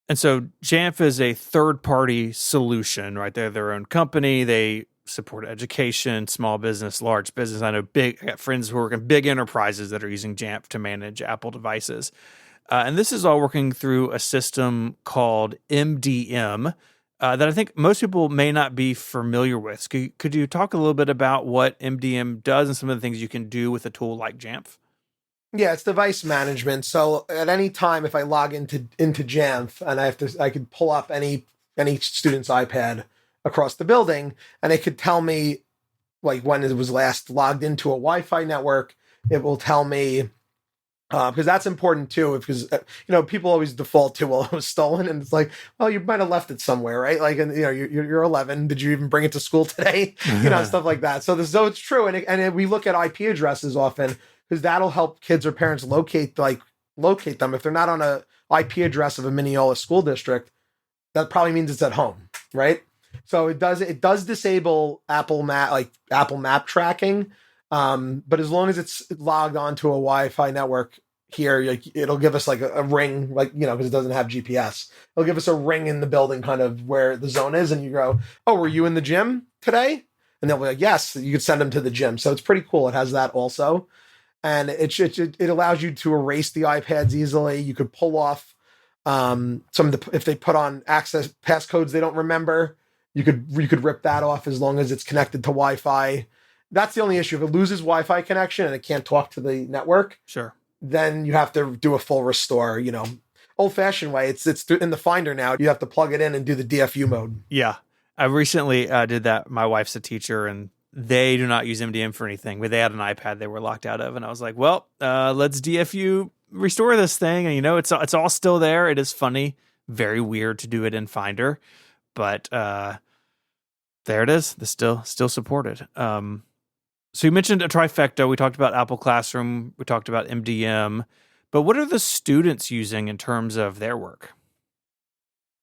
And so Jamf is a third-party solution, right? They're their own company. They support education, small business, large business. I got friends who work in big enterprises that are using Jamf to manage Apple devices. And this is all working through a system called MDM that I think most people may not be familiar with. Could you talk a little bit about what MDM does and some of the things you can do with a tool like Jamf? Yeah, it's device management. So at any time, if I log into Jamf and I could pull up any student's iPad across the building, and it could tell me like when it was last logged into a Wi-Fi network. It will tell me because that's important too. Because people always default to, well, it was stolen, and it's like, well, you might have left it somewhere, right? Like, and you're 11. Did you even bring it to school today? Stuff like that. So it's true, and we look at IP addresses often, because that'll help kids or parents locate them. If they're not on a IP address of a Mineola school district, that probably means it's at home, right? So it does disable Apple Map tracking, but as long as it's logged onto a Wi-Fi network here, it'll give us like a ring, because it doesn't have GPS. It'll give us a ring in the building, kind of where the zone is, and you go, "Oh, were you in the gym today?" And they'll be like, "Yes." You could send them to the gym. So it's pretty cool. It has that also. And it allows you to erase the iPads easily. You could pull off some of if they put on access passcodes they don't remember, you could rip that off as long as it's connected to Wi-Fi. That's the only issue. If it loses Wi-Fi connection and it can't talk to the network, sure, then you have to do a full restore. Old-fashioned way. It's in the Finder now. You have to plug it in and do the DFU mode. Yeah, I recently did that. My wife's a teacher, and they do not use MDM for anything, but they had an iPad they were locked out of. And I was like, well, let's DFU restore this thing. And, it's all still there. It is funny, very weird to do it in Finder, but there it is. It's still supported. So you mentioned a trifecta. We talked about Apple Classroom. We talked about MDM, But what are the students using in terms of their work?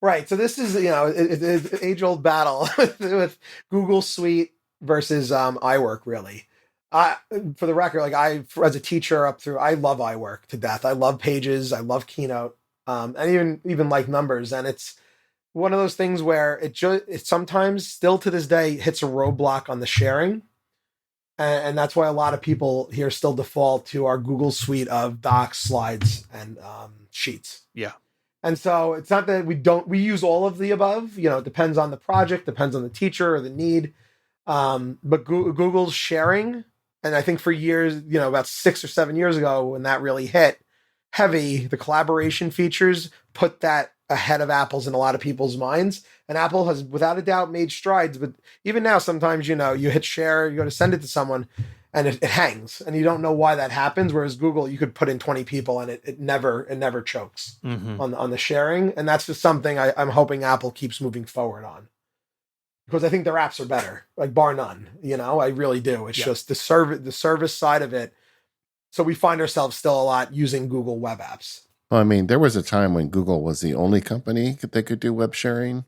Right. So this is, it's age-old battle with Google Suite versus iWork, really. I, for the record, as a teacher I love iWork to death. I love Pages. I love Keynote, and even like Numbers. And it's one of those things where it sometimes still to this day hits a roadblock on the sharing. And that's why a lot of people here still default to our Google Suite of Docs, Slides, and Sheets. Yeah. And so it's not that we use all of the above, it depends on the project, depends on the teacher or the need. But Google's sharing, and I think for years, about 6 or 7 years ago when that really hit heavy, the collaboration features put that ahead of Apple's in a lot of people's minds. And Apple has without a doubt made strides, but even now, sometimes, you hit share, you go to send it to someone and it hangs and you don't know why that happens. Whereas Google, you could put in 20 people and it never chokes on the sharing. And that's just something I'm hoping Apple keeps moving forward on, because I think their apps are better, like bar none, I really do. It's just the service side of it. So we find ourselves still a lot using Google web apps. Well, I mean, there was a time when Google was the only company that could do web sharing,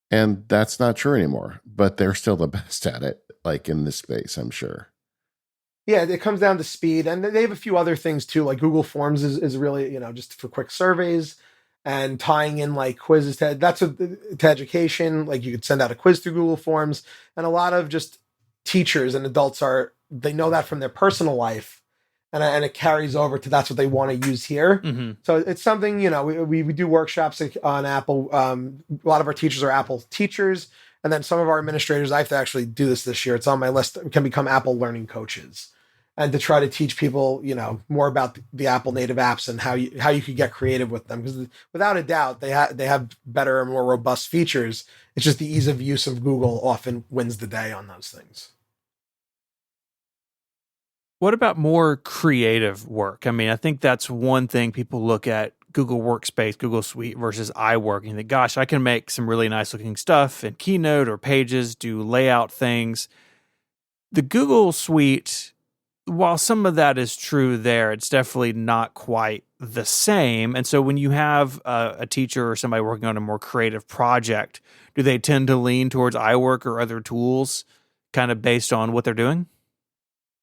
and that's not true anymore, but they're still the best at it, like in this space, I'm sure. Yeah, it comes down to speed, and they have a few other things too. Like Google Forms is really, just for quick surveys and tying in like quizzes to education. Like you could send out a quiz through Google Forms, and a lot of just teachers and adults they know that from their personal life, and it carries over to that's what they want to use here. Mm-hmm. So it's something, we do workshops on Apple. A lot of our teachers are Apple teachers, and then some of our administrators, I have to actually do this year. It's on my list, can become Apple learning coaches, and to try to teach people, more about the Apple native apps and how you could get creative with them. Because without a doubt, they have better and more robust features. It's just the ease of use of Google often wins the day on those things. What about more creative work? I mean, I think that's one thing people look at Google Workspace, Google Suite versus iWork, and you think, gosh, I can make some really nice looking stuff in Keynote or Pages, do layout things. The Google Suite, while some of that is true there, it's definitely not quite the same. And so when you have a teacher or somebody working on a more creative project, do they tend to lean towards iWork or other tools kind of based on what they're doing?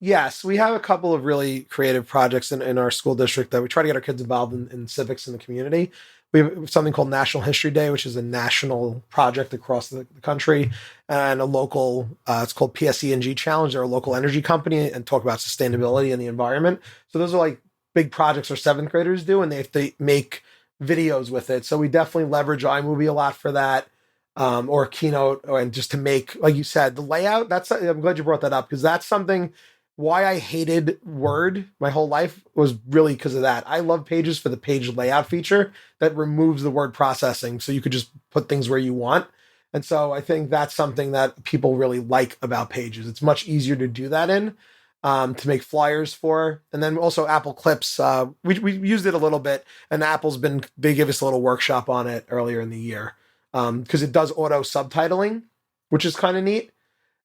Yes, we have a couple of really creative projects in our school district that we try to get our kids involved in civics in the community. We have something called National History Day, which is a national project across the country, and a local, it's called PSE&G Challenge. They're a local energy company and talk about sustainability and the environment. So those are like big projects our seventh graders do, and they have to make videos with it. So we definitely leverage iMovie a lot for that. Or Keynote, and just to make, like you said, the layout. I'm glad you brought that up, because that's something. Why I hated Word my whole life was really because of that. I love Pages for the page layout feature that removes the word processing, so you could just put things where you want. And so I think that's something that people really like about Pages. It's much easier to do that in, to make flyers for. And then also Apple Clips. We used it a little bit, and they gave us a little workshop on it earlier in the year, because it does auto subtitling, which is kind of neat.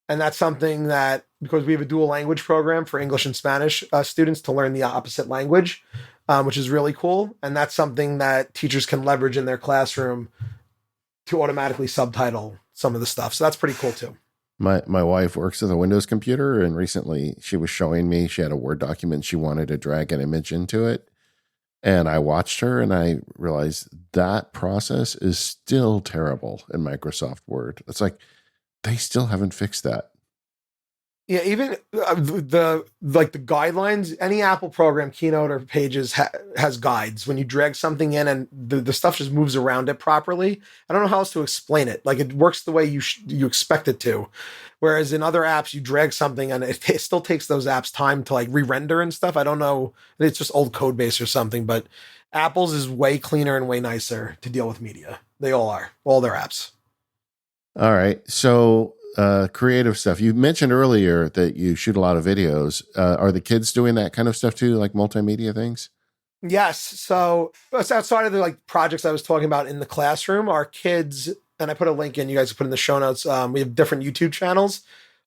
And that's something that, because we have a dual language program for English and Spanish students to learn the opposite language, which is really cool. And that's something that teachers can leverage in their classroom to automatically subtitle some of the stuff. So that's pretty cool too. My wife works with a Windows computer, and recently she was showing me, she had a Word document, she wanted to drag an image into it. And I watched her and I realized that process is still terrible in Microsoft Word. It's like, they still haven't fixed that. Yeah, even the guidelines, any Apple program, Keynote or Pages has guides. When you drag something in and the stuff just moves around it properly. I don't know how else to explain it. Like, it works the way you expect it to. Whereas in other apps, you drag something and it still takes those apps time to like re-render and stuff. I don't know. It's just old code base or something, but Apple's is way cleaner and way nicer to deal with media. They all are, all their apps. All right. So creative stuff. You mentioned earlier that you shoot a lot of videos. Are the kids doing that kind of stuff too, like multimedia things? Yes. So outside of the like projects I was talking about in the classroom, our kids, and I put a link in, you guys can put in the show notes. We have different YouTube channels.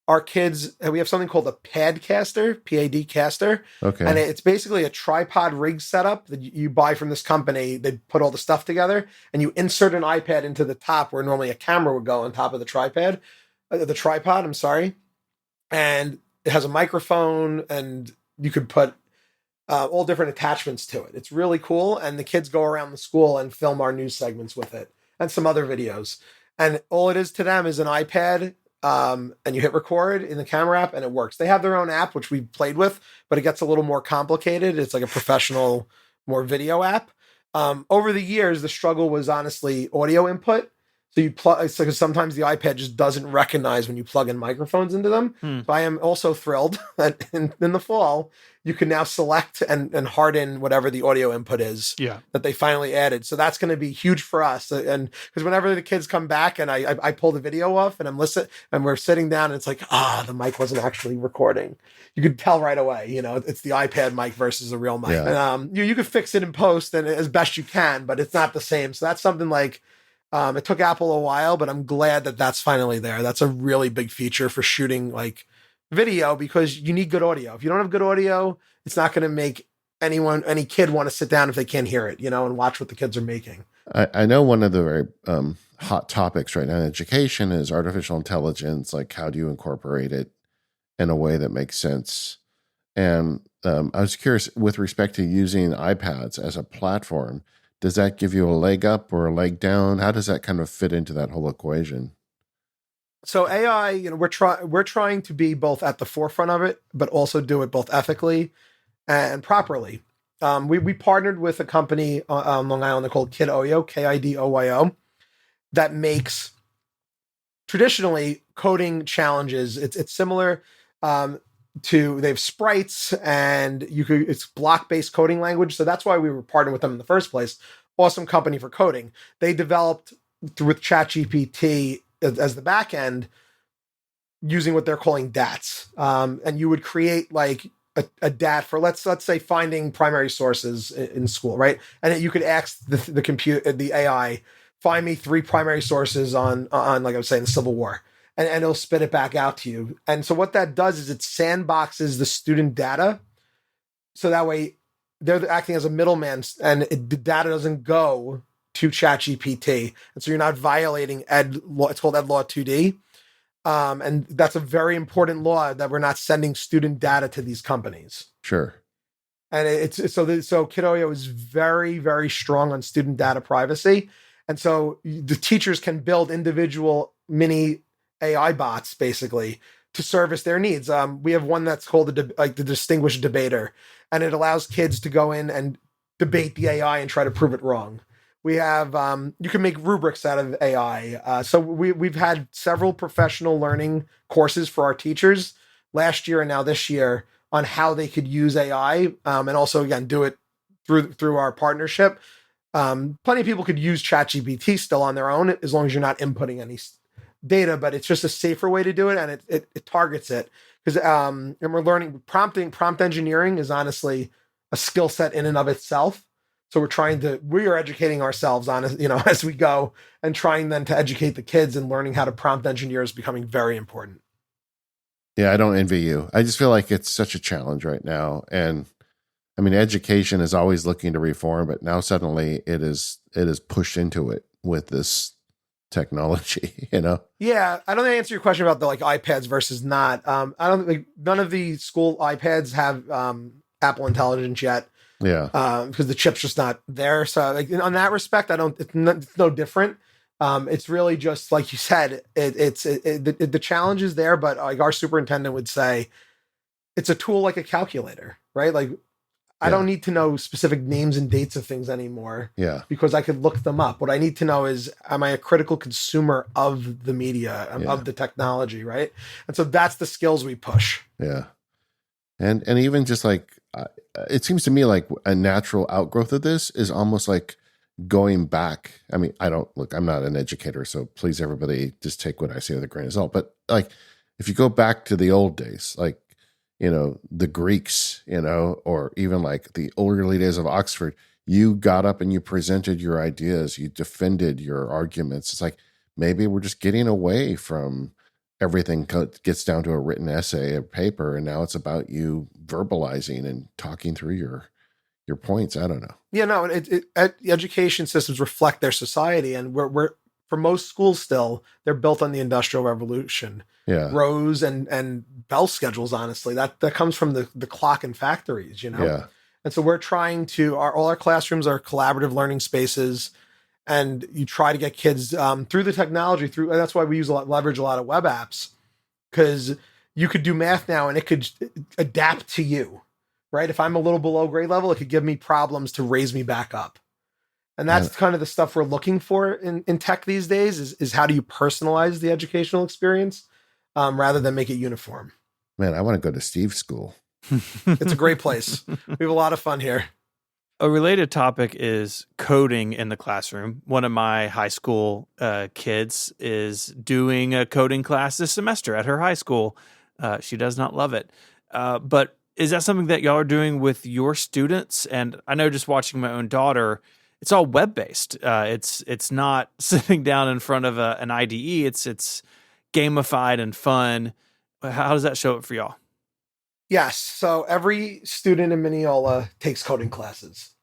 our kids, and we have something called a pad caster, PAD caster. Okay. And it's basically a tripod rig setup that you buy from this company. They put all the stuff together and you insert an iPad into the top where normally a camera would go on top of the tripod, I'm sorry. And it has a microphone and you could put all different attachments to it. It's really cool. And the kids go around the school and film our news segments with it and some other videos. And all it is to them is an iPad, and you hit record in the camera app and it works. They have their own app, which we've played with, but it gets a little more complicated. It's like a professional, more video app. Over the years, the struggle was honestly audio input. So you plug, because sometimes the iPad just doesn't recognize when you plug in microphones into them. So I am also thrilled that in the fall, you can now select and harden whatever the audio input is that they finally added. So that's going to be huge for us. And because whenever the kids come back and I pull the video off and I'm listening and we're sitting down and it's like, the mic wasn't actually recording. You could tell right away, it's the iPad mic versus the real mic. Yeah. And you could fix it in post and as best you can, but it's not the same. So that's something like, it took Apple a while, but I'm glad that that's finally there. That's a really big feature for shooting like video because you need good audio. If you don't have good audio, it's not going to make any kid want to sit down if they can't hear it, and watch what the kids are making. I know one of the very hot topics right now in education is artificial intelligence. Like, how do you incorporate it in a way that makes sense? And I was curious with respect to using iPads as a platform. Does that give you a leg up or a leg down? How does that kind of fit into that whole equation? So AI, we're trying to be both at the forefront of it, but also do it both ethically and properly. We partnered with a company on Long Island called Kidoyo, Kidooyo, that makes traditionally coding challenges. It's similar they have sprites and it's block-based coding language. So that's why we were partnering with them in the first place. Awesome company for coding. They developed with ChatGPT as the back end using what they're calling DATs. And you would create like a DAT for let's say finding primary sources in school, right? And you could ask the AI, find me 3 primary sources on like I was saying, the Civil War. And it'll spit it back out to you. And so what that does is it sandboxes the student data. So that way they're acting as a middleman and the data doesn't go to ChatGPT. And so you're not violating ed law. It's called Ed Law 2D. And that's a very important law that we're not sending student data to these companies. Sure. And so Kidoyo is very, very strong on student data privacy. And so the teachers can build individual mini AI bots basically to service their needs. We have one that's called the distinguished debater, and it allows kids to go in and debate the AI and try to prove it wrong. We have you can make rubrics out of AI. So we've had several professional learning courses for our teachers last year and now this year on how they could use AI, and also again do it through our partnership. Plenty of people could use ChatGPT still on their own as long as you're not inputting any data, but it's just a safer way to do it, and it targets it because and we're learning prompt engineering is honestly a skill set in and of itself. So we are educating ourselves on as we go and trying then to educate the kids, and learning how to prompt engineer is becoming very important. Yeah, I don't envy you. I just feel like it's such a challenge right now, and I mean, education is always looking to reform, but now suddenly it is pushed into it with this technology, Yeah, I don't think I answer your question about the like iPads versus not. I don't think none of the school iPads have Apple Intelligence yet. Yeah, because the chip's just not there. So like, on that respect, it's no different. It's really just like you said. The challenge is there, but like our superintendent would say, it's a tool like a calculator, right? Like I don't need to know specific names and dates of things anymore. Yeah. Because I could look them up. What I need to know is, am I a critical consumer of the media, of the technology, right? And so that's the skills we push. Yeah. And even just like, it seems to me like a natural outgrowth of this is almost like going back. I mean, I'm not an educator, so please everybody just take what I say with a grain of salt. But like, if you go back to the old days, like, the Greeks, or even like the early days of Oxford, you got up and you presented your ideas, you defended your arguments. It's like, maybe we're just getting away from everything gets down to a written essay, a paper, and now it's about you verbalizing and talking through your points. I don't know. Yeah, no, education systems reflect their society, and we're for most schools still, they're built on the Industrial Revolution. Yeah. Rows and bell schedules, honestly. That comes from the clock and factories, you know? Yeah. And so we're trying to, all our classrooms are collaborative learning spaces, and you try to get kids through the technology, and that's why we leverage a lot of web apps, because you could do math now and it could adapt to you, right? If I'm a little below grade level, it could give me problems to raise me back up. And that's kind of the stuff we're looking for in tech these days is how do you personalize the educational experience rather than make it uniform. Man, I want to go to Steve's school. It's a great place. We have a lot of fun here. A related topic is coding in the classroom. One of my high school kids is doing a coding class this semester at her high school. She does not love it. But is that something that y'all are doing with your students? And I know just watching my own daughter, it's all web-based. It's not sitting down in front of an IDE. It's gamified and fun. How does that show up for y'all? Yes. So every student in Mineola takes coding classes,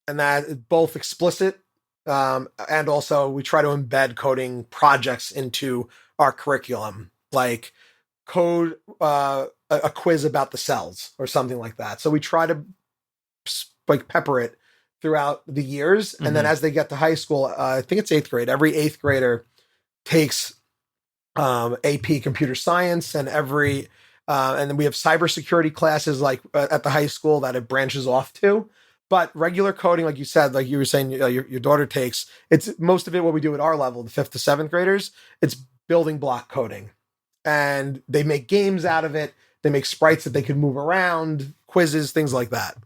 and that is both explicit and also we try to embed coding projects into our curriculum, like code a quiz about the cells or something like that. So we try to like pepper it throughout the years. And then as they get to high school, I think it's 8th grade, every 8th grader takes AP computer science, and and then we have cybersecurity classes like at the high school that it branches off to. But regular coding, like you said, like you were saying, your daughter takes, it's most of it what we do at our level, the 5th to 7th graders, it's building block coding. And they make games out of it. They make sprites that they can move around, quizzes, things like that.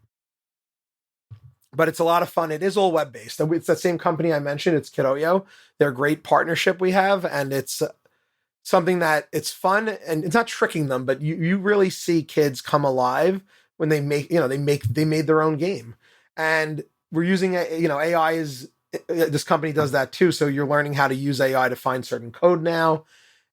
But it's a lot of fun. It is all web-based. It's that same company I mentioned. It's Kidoyo. They're a great partnership we have. And it's something that it's fun, and it's not tricking them, but you really see kids come alive when they make, they made their own game. And we're using, AI is, this company does that too. So you're learning how to use AI to find certain code now.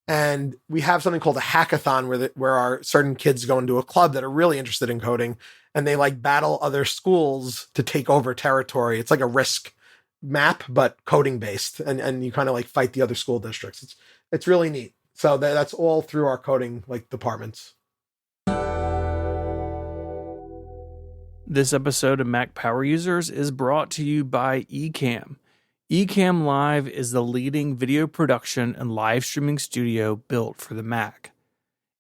And we have something called a hackathon where our certain kids go into a club that are really interested in coding, and they like battle other schools to take over territory. It's like a Risk map, but coding based, and you kind of like fight the other school districts. It's really neat. So that's all through our coding like departments. This episode of Mac Power Users is brought to you by Ecamm. Ecamm Live is the leading video production and live streaming studio built for the Mac.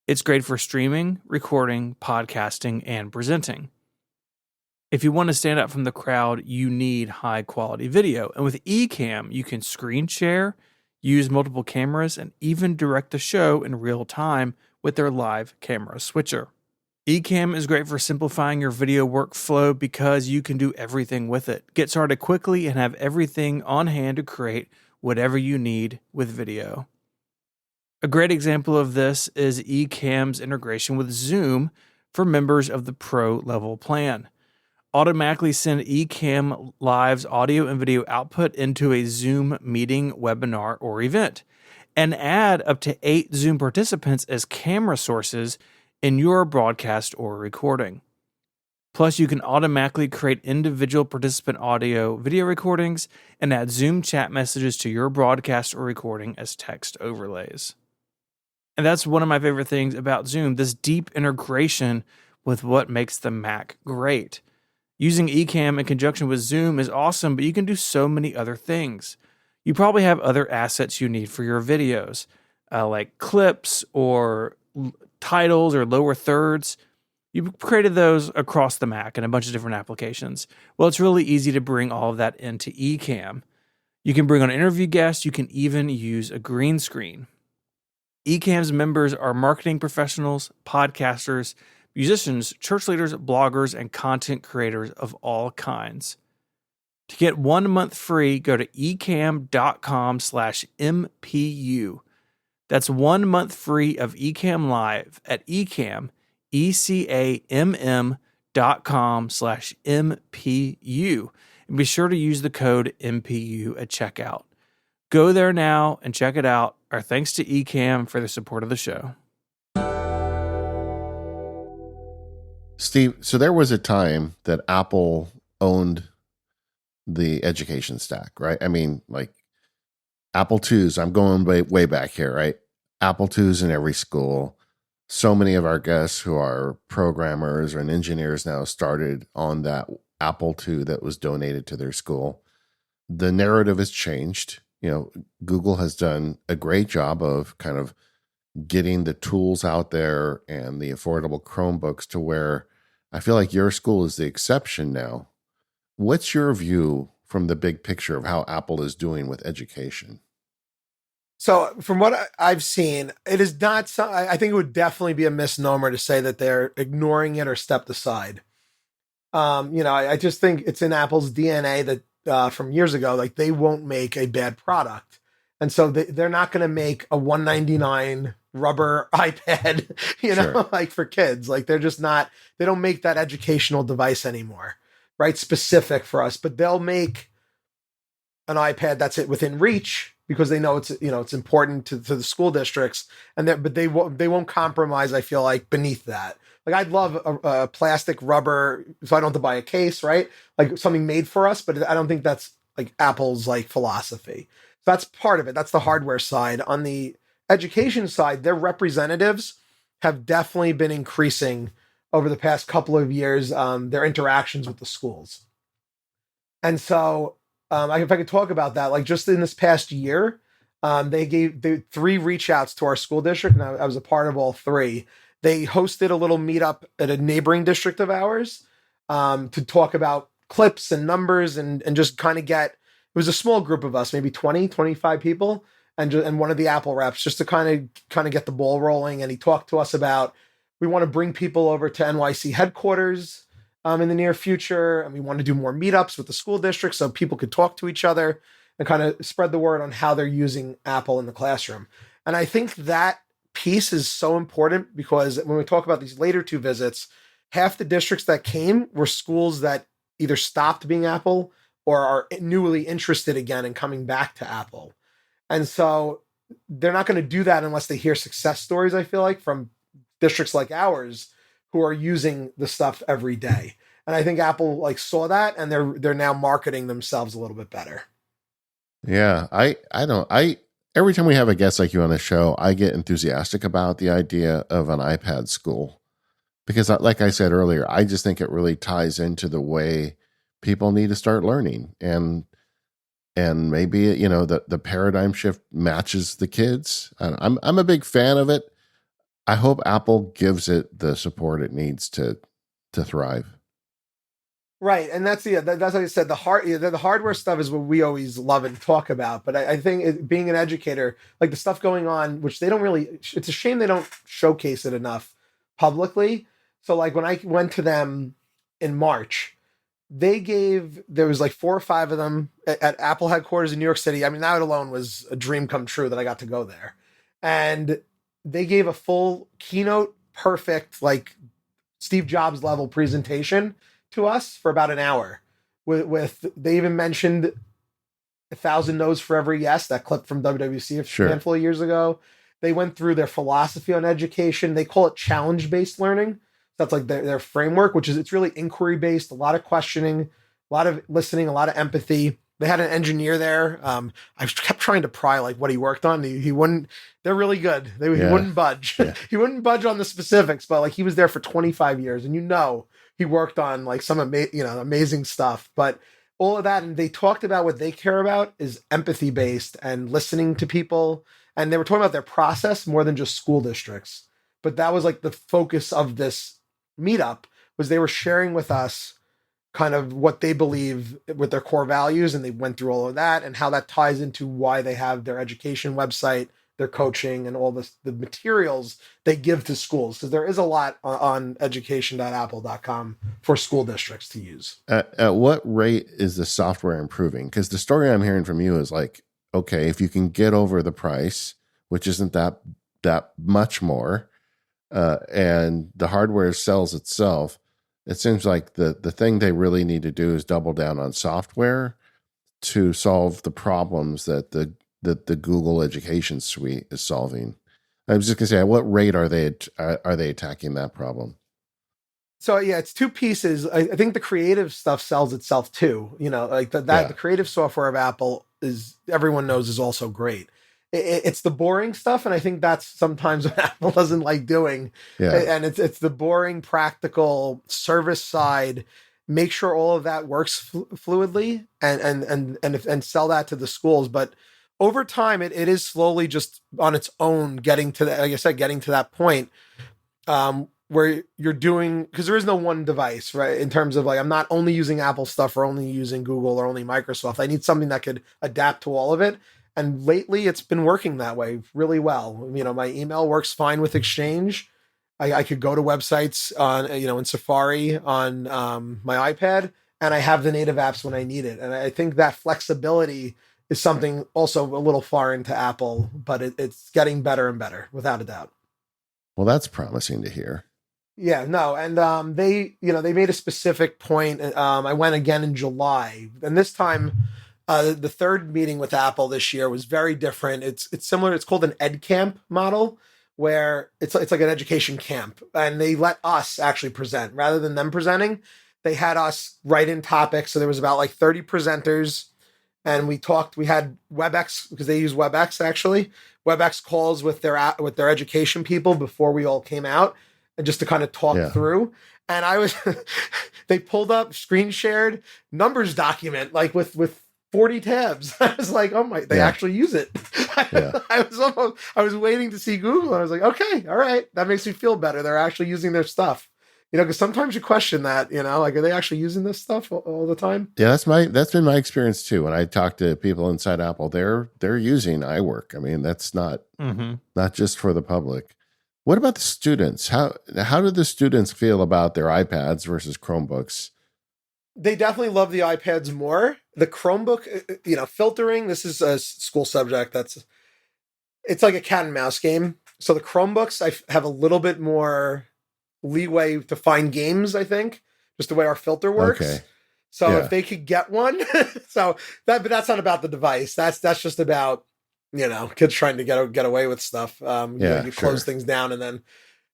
It's great for streaming, recording, podcasting, and presenting. If you want to stand out from the crowd, you need high quality video. And with Ecamm, you can screen share, use multiple cameras, and even direct the show in real time with their live camera switcher. Ecamm is great for simplifying your video workflow because you can do everything with it. Get started quickly and have everything on hand to create whatever you need with video. A great example of this is Ecamm's integration with Zoom for members of the Pro level plan. Automatically send Ecamm Live's audio and video output into a Zoom meeting, webinar, or event, and add up to 8 Zoom participants as camera sources in your broadcast or recording. Plus, you can automatically create individual participant audio video recordings and add Zoom chat messages to your broadcast or recording as text overlays. And that's one of my favorite things about Zoom, this deep integration with what makes the Mac great. Using Ecamm in conjunction with Zoom is awesome, but you can do so many other things. You probably have other assets you need for your videos, like clips or titles or lower thirds. You've created those across the Mac in a bunch of different applications. Well, it's really easy to bring all of that into Ecamm. You can bring on interview guests. You can even use a green screen. Ecamm's members are marketing professionals, podcasters, musicians, church leaders, bloggers, and content creators of all kinds. To get 1 month free, go to ecamm.com/MPU. That's 1 month free of Ecamm Live at Ecamm, ECAMM.com/MPU. And be sure to use the code MPU at checkout. Go there now and check it out. Our thanks to Ecamm for the support of the show. Steve, so there was a time that Apple owned the education stack, right? I mean, like Apple IIs, I'm going way back here, right? Apple IIs in every school. So many of our guests who are programmers and engineers now started on that Apple II that was donated to their school. The narrative has changed. You know, Google has done a great job of kind of getting the tools out there and the affordable Chromebooks to where I feel like your school is the exception now. What's your view from the big picture of how Apple is doing with education? So from what I've seen, it is not. I think it would definitely be a misnomer to say that they're ignoring it or stepped aside. I just think it's in Apple's DNA that from years ago, like they won't make a bad product, and so they're not going to make a $199 rubber iPad, Sure. like for kids. Like they're just not. They don't make that educational device anymore, right? Specific for us, but they'll make an iPad that's it within reach because they know it's important to the school districts, but they won't compromise. I feel like beneath that. Like I'd love a plastic rubber, so I don't have to buy a case, right? Like something made for us, but I don't think that's like Apple's like philosophy. So that's part of it. That's the hardware side. On the education side, their representatives have definitely been increasing over the past couple of years. Their interactions with the schools, and so if I could talk about that, like just in this past year, they gave 3 reach outs to our school district, and I was a part of all 3. They hosted a little meetup at a neighboring district of ours to talk about clips and numbers and just kind of it was a small group of us, maybe 20, 25 people, and one of the Apple reps just to kind of get the ball rolling. And he talked to us about, we want to bring people over to NYC headquarters in the near future. And we want to do more meetups with the school district so people could talk to each other and kind of spread the word on how they're using Apple in the classroom. And I think that piece is so important because when we talk about these later 2 visits, half the districts that came were schools that either stopped being Apple or are newly interested again in coming back to Apple. And so they're not going to do that unless they hear success stories, I feel like, from districts like ours who are using the stuff every day. And I think Apple like saw that and they're now marketing themselves a little bit better. Yeah, I every time we have a guest like you on the show, I get enthusiastic about the idea of an iPad school because like I said earlier, I just think it really ties into the way people need to start learning and maybe the paradigm shift matches the kids. And I'm a big fan of it. I hope Apple gives it the support it needs to thrive. Right, and that's like I said, the hardware stuff is what we always love and talk about. But I think being an educator, like the stuff going on, which they don't really, it's a shame they don't showcase it enough publicly. So like when I went to them in March, there was like 4 or 5 of them at Apple headquarters in New York City. I mean, that alone was a dream come true that I got to go there, and they gave a full keynote, perfect, like Steve Jobs level presentation to us for about an hour. With they even mentioned 1,000 no's for every yes, that clip from WWC a handful of years ago. They went through their philosophy on education. They call it challenge-based learning. That's like their framework, which is it's really inquiry-based, a lot of questioning, a lot of listening, a lot of empathy. They had an engineer there. I kept trying to pry like what he worked on. He wouldn't. They're really good. He wouldn't budge. Yeah. He wouldn't budge on the specifics, but like he was there for 25 years, and he worked on like some amazing stuff. But all of that, and they talked about what they care about is empathy based and listening to people. And they were talking about their process more than just school districts. But that was like the focus of this meetup was they were sharing with us kind of what they believe with their core values, and they went through all of that and how that ties into why they have their education website, their coaching, and all the materials they give to schools, because there is a lot on education.apple.com for school districts to use. At what rate is the software improving? Because the story I'm hearing from you is like, okay, if you can get over the price, which isn't that much more, and the hardware sells itself, it seems like the thing they really need to do is double down on software to solve the problems that the that the Google Education Suite is solving? I was just going to say, at what rate are they attacking that problem? So yeah, it's two pieces. I think the creative stuff sells itself too. Like the creative software of Apple is, everyone knows, is also great. It's the boring stuff, and I think that's sometimes what Apple doesn't like doing. Yeah. And it's the boring, practical service side. Make sure all of that works fluidly, and sell that to the schools. But over time, it is slowly just on its own getting to that. Like I said, getting to that point. Where you're doing, because there is no one device, right? In terms of like, I'm not only using Apple stuff or only using Google or only Microsoft. I need something that could adapt to all of it. And lately it's been working that way really well. My email works fine with Exchange. I could go to websites on, in Safari on my iPad, and I have the native apps when I need it. And I think that flexibility is something also a little foreign to Apple, but it's getting better and better, without a doubt. Well, that's promising to hear. Yeah, no, and they made a specific point. I went again in July, and this time, the third meeting with Apple this year was very different. It's similar. It's called an ed camp model, where it's like an education camp, and they let us actually present rather than them presenting. They had us write in topics, so there was about like 30 presenters, and we talked. We had WebEx, because they use WebEx actually. WebEx calls with their education people before we all came out, and just to kind of talk through. And they pulled up, screen shared numbers document, like with 40 tabs. I was like, oh my, they actually use it. I was waiting to see Google. I was like, okay, all right. That makes me feel better. They're actually using their stuff. Because sometimes you question that, like, are they actually using this stuff all the time? Yeah, that's been my experience too. When I talk to people inside Apple, they're using iWork. I mean, that's not just for the public. What about the students? How do the students feel about their iPads versus Chromebooks? They definitely love the iPads more. The Chromebook, filtering, this is a school subject it's like a cat and mouse game. So the Chromebooks, I have a little bit more leeway to find games, I think, just the way our filter works. Okay. So if they could get one, but that's not about the device. That's just about, kids trying to get away with stuff. You close things down, and then,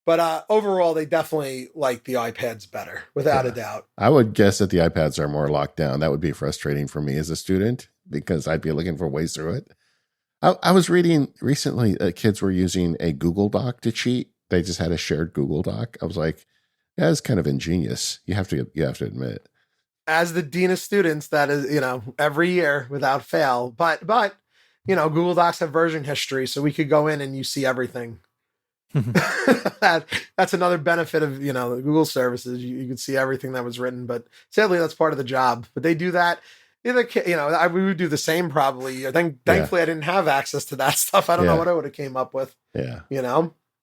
but overall, they definitely like the iPads better, without a doubt. I would guess that the iPads are more locked down. That would be frustrating for me as a student, because I'd be looking for ways through it. I was reading recently kids were using a Google Doc to cheat. They just had a shared Google Doc. I was like, yeah, it's kind of ingenious. You have to admit. As the dean of students, that is, every year without fail. But Google Docs have version history, so we could go in and you see everything. That's another benefit of the Google services. You could see everything that was written, but sadly, that's part of the job. But they do that. We would do the same probably. Thankfully, I didn't have access to that stuff. I don't know what I would have came up with. Yeah.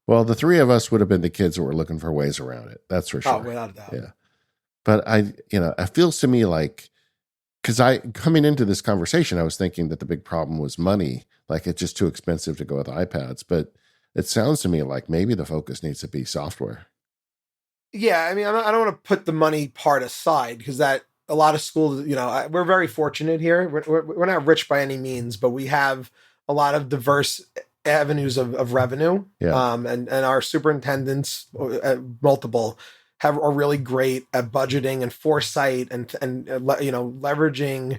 Well, the three of us would have been the kids who were looking for ways around it. That's for sure. Oh, without a doubt. Yeah. But it feels to me like, because coming into this conversation, I was thinking that the big problem was money. Like, it's just too expensive to go with iPads. But it sounds to me like maybe the focus needs to be software. Yeah. I mean, I don't want to put the money part aside, because that a lot of schools, we're very fortunate here. We're not rich by any means, but we have a lot of diverse avenues of revenue. Yeah. And our superintendents, multiple, are really great at budgeting and foresight and leveraging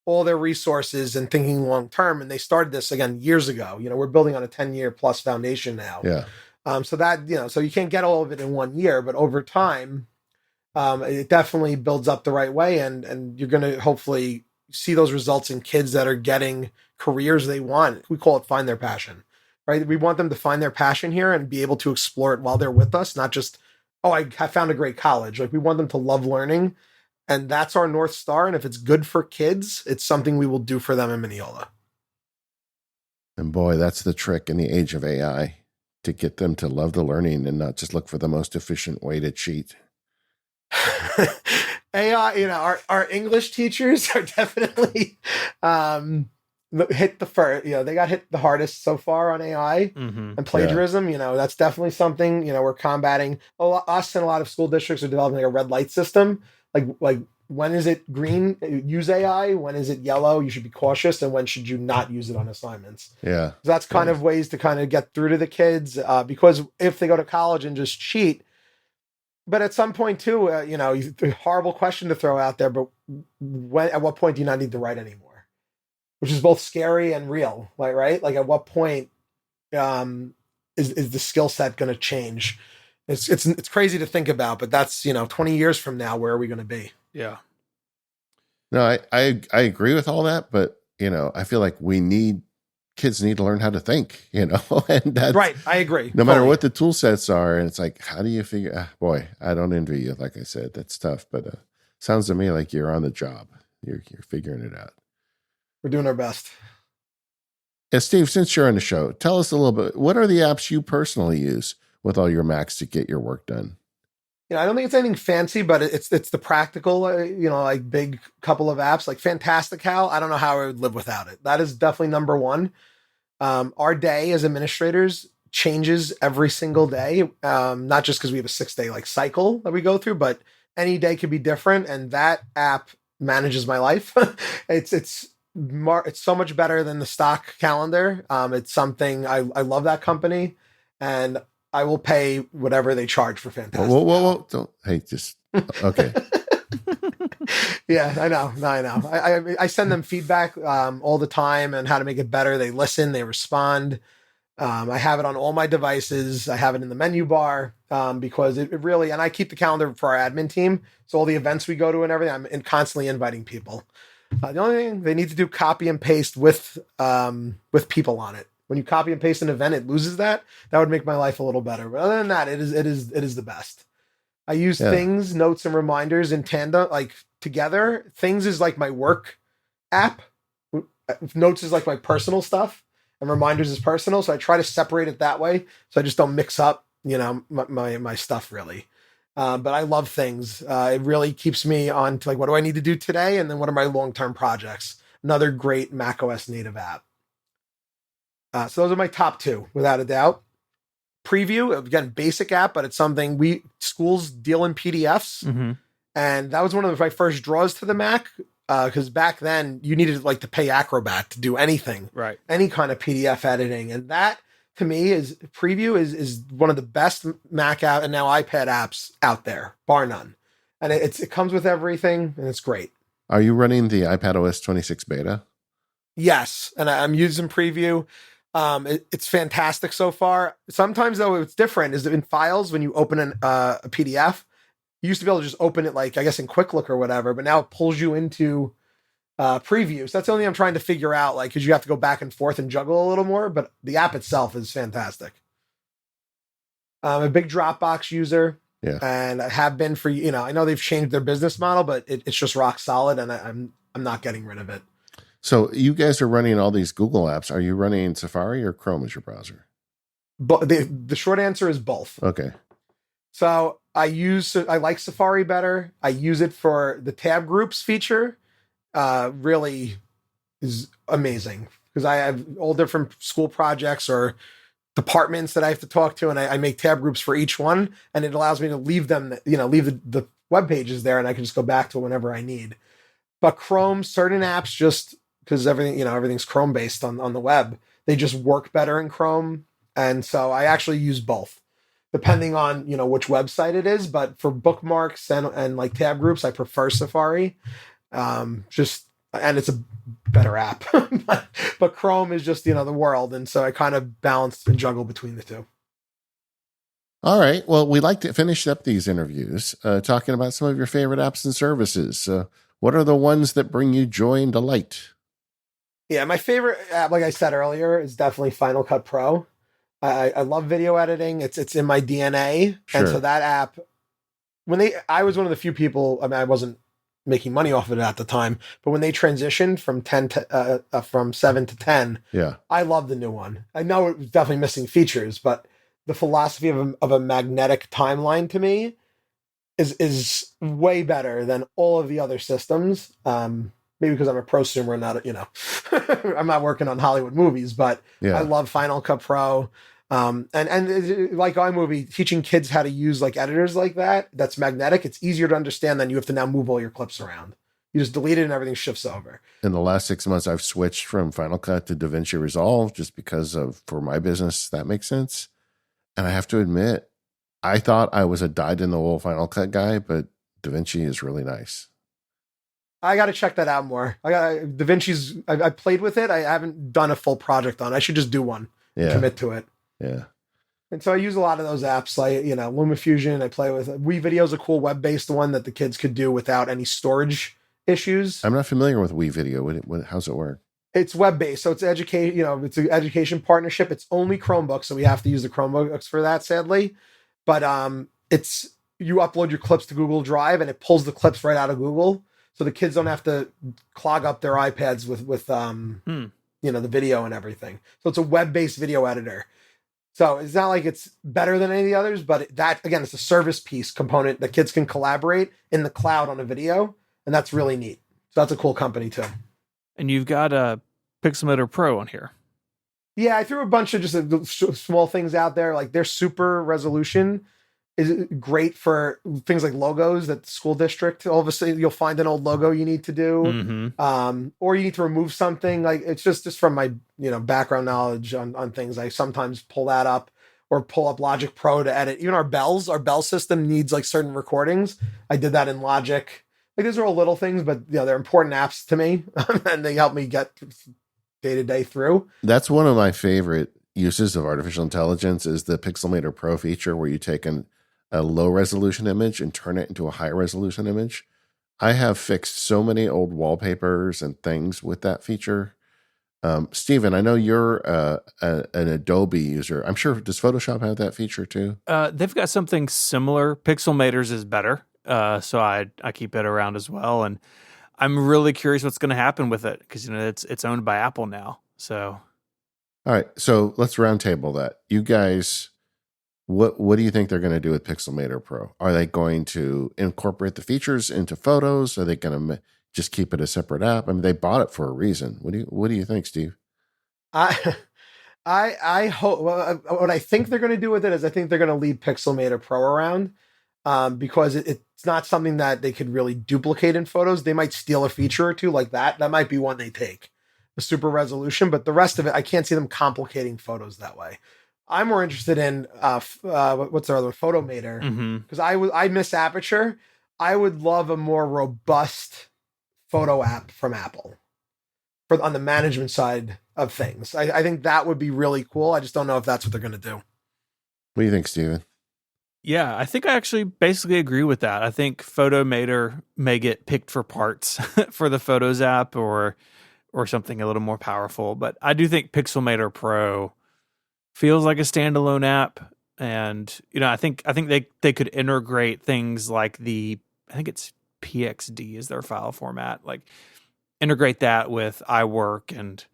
all their resources and thinking long term. And they started this again years ago. We're building on a 10-year plus foundation now. Yeah. So that so you can't get all of it in 1 year, but over time, it definitely builds up the right way, and you're going to hopefully see those results in kids that are getting careers they want. We call it find their passion, right? We want them to find their passion here and be able to explore it while they're with us, not just, I found a great college. Like, we want them to love learning, and that's our North Star. And if it's good for kids, it's something we will do for them in Mineola. And boy, that's the trick in the age of AI, to get them to love the learning and not just look for the most efficient way to cheat. AI, our English teachers are definitely hit the first. They got hit the hardest so far on AI and plagiarism. That's definitely something we're combating. Us and a lot of school districts are developing a red light system, like when is it green? Use AI. When is it yellow? You should be cautious. And when should you not use it on assignments? Yeah. So that's kind of ways to kind of get through to the kids, because if they go to college and just cheat, but at some point too, horrible question to throw out there, but at what point do you not need to write anymore? Which is both scary and real, like, right? Like at what point is the skill set going to change? It's crazy to think about, but that's, 20 years from now, where are we going to be? Yeah. No, I agree with all that, but I feel like kids need to learn how to think, and that's right. I agree. No matter what the tool sets are. And it's like, how do you figure, boy, I don't envy you. Like I said, that's tough, but sounds to me like you're on the job. You're figuring it out. We're doing our best. Yeah, Steve, since you're on the show, tell us a little bit, what are the apps you personally use with all your Macs to get your work done? I don't think it's anything fancy, but it's the practical, like big couple of apps like Fantastical. I don't know how I would live without it. That is definitely number one. Our day as administrators changes every single day, not just because we have a 6-day like cycle that we go through, but any day could be different. And that app manages my life. It's so much better than the stock calendar. It's something I love that company, and I will pay whatever they charge for Fantastic. Whoa. Don't, hey, just, okay. Yeah, I know. I send them feedback all the time on how to make it better. They listen, they respond. I have it on all my devices. I have it in the menu bar because it really, and I keep the calendar for our admin team. So all the events we go to and everything, I'm constantly inviting people. The only thing they need to do, copy and paste with people on it. When you copy and paste an event, it loses that. That would make my life a little better. But other than that, it is the best. I use Things, Notes, and Reminders in tandem, like together. Things is like my work app. Notes is like my personal stuff, and Reminders is personal. So I try to separate it that way, so I just don't mix up, my stuff really. But I love Things. It really keeps me on to like, what do I need to do today, and then what are my long-term projects? Another great macOS native app. So those are my top two, without a doubt. Preview, again, basic app, but it's something schools deal in PDFs. Mm-hmm. And that was one of my first draws to the Mac, because back then you needed like to pay Acrobat to do anything, right? Any kind of PDF editing. And that to me Preview is one of the best Mac app and now iPad apps out there, bar none. And it comes with everything, and it's great. Are you running the iPadOS 26 beta? Yes. And I'm using Preview. It's fantastic so far. Sometimes though, it's different is that in files, when you open a PDF, you used to be able to just open it like, I guess in Quick Look or whatever, but now it pulls you into Preview. So that's the only thing I'm trying to figure out, like, because you have to go back and forth and juggle a little more, but the app itself is fantastic. I'm a big Dropbox user. Yeah. And I have been for, I know they've changed their business model, but it's just rock solid, and I'm not getting rid of it. So you guys are running all these Google apps. Are you running Safari or Chrome as your browser? But the short answer is both. Okay. So I like Safari better. I use it for the tab groups feature. Really is amazing because I have all different school projects or departments that I have to talk to, and I make tab groups for each one, and it allows me to leave them, leave the web pages there, and I can just go back to whenever I need. But Chrome, certain apps just because everything's Chrome based on the web, they just work better in Chrome. And so I actually use both depending on, which website it is. But for bookmarks and like tab groups, I prefer Safari. And it's a better app, but Chrome is just, the world. And so I kind of balance and juggle between the two. All right. Well, we like to finish up these interviews talking about some of your favorite apps and services. What are the ones that bring you joy and delight? Yeah, my favorite app, like I said earlier, is definitely Final Cut Pro. I love video editing. It's in my DNA. Sure. And so that app, I was one of the few people, I wasn't making money off of it at the time, but when they transitioned from 7 to 10, yeah, I love the new one. I know it was definitely missing features, but the philosophy of a magnetic timeline to me is way better than all of the other systems. Maybe because I'm a prosumer, not I'm not working on Hollywood movies, but yeah. I love Final Cut Pro. And like iMovie, teaching kids how to use like editors like that, that's magnetic. It's easier to understand than you have to now move all your clips around. You just delete it and everything shifts over. In the last 6 months, I've switched from Final Cut to DaVinci Resolve just because of, for my business, that makes sense. And I have to admit, I thought I was a dyed-in-the-wool Final Cut guy, but DaVinci is really nice. I got to check that out more. DaVinci's, I played with it. I haven't done a full project on it. I should just do one and commit to it. Yeah. And so I use a lot of those apps, like, LumaFusion. I play with WeVideo's a cool web-based one that the kids could do without any storage issues. I'm not familiar with WeVideo. How's it work? It's web-based, so it's it's an education partnership. It's only Chromebooks, so we have to use the Chromebooks for that, sadly. But it's you upload your clips to Google Drive, and it pulls the clips right out of Google, so the kids don't have to clog up their iPads with the video and everything. So it's a web-based video editor. So it's not like it's better than any of the others, but that, again, it's a service piece component that kids can collaborate in the cloud on a video, and that's really neat. So that's a cool company too. And you've got a Pixelmator Pro on here. Yeah, I threw a bunch of just small things out there. Like their super resolution is great for things like logos that the school district. All of a sudden, you'll find an old logo you need to do, or you need to remove something. Like it's just from my background knowledge on things. I sometimes pull that up or pull up Logic Pro to edit. Even our bell system needs like certain recordings. I did that in Logic. Like these are all little things, but they're important apps to me, and they help me get day to day through. That's one of my favorite uses of artificial intelligence is the Pixelmator Pro feature, where you take a low resolution image and turn it into a high resolution image. I have fixed so many old wallpapers and things with that feature. Steven, I know you're an Adobe user. I'm sure, does Photoshop have that feature too? They've got something similar. Pixelmator's is better. So I keep it around as well, and I'm really curious what's going to happen with it because it's owned by Apple now. So, all right, so let's roundtable that. You guys, what do you think they're going to do with Pixelmator Pro? Are they going to incorporate the features into Photos? Are they going to just keep it a separate app? I mean, they bought it for a reason. What do you think, Steve? I hope. Well, what I think they're going to do with it is I think they're going to leave Pixelmator Pro around. Because it's not something that they could really duplicate in Photos. They might steal a feature or two like that. That might be one they take, the super resolution. But the rest of it, I can't see them complicating Photos that way. I'm more interested in what's their other Photomator, because I miss Aperture. I would love a more robust photo app from Apple on the management side of things. I think that would be really cool. I just don't know if that's what they're going to do. What do you think, Steven? Yeah, I think I actually basically agree with that. I think Photomator may get picked for parts for the Photos app or something a little more powerful, but I do think Pixelmator Pro feels like a standalone app, and I think they could integrate things like I think it's PXD is their file format, like integrate that with iWork and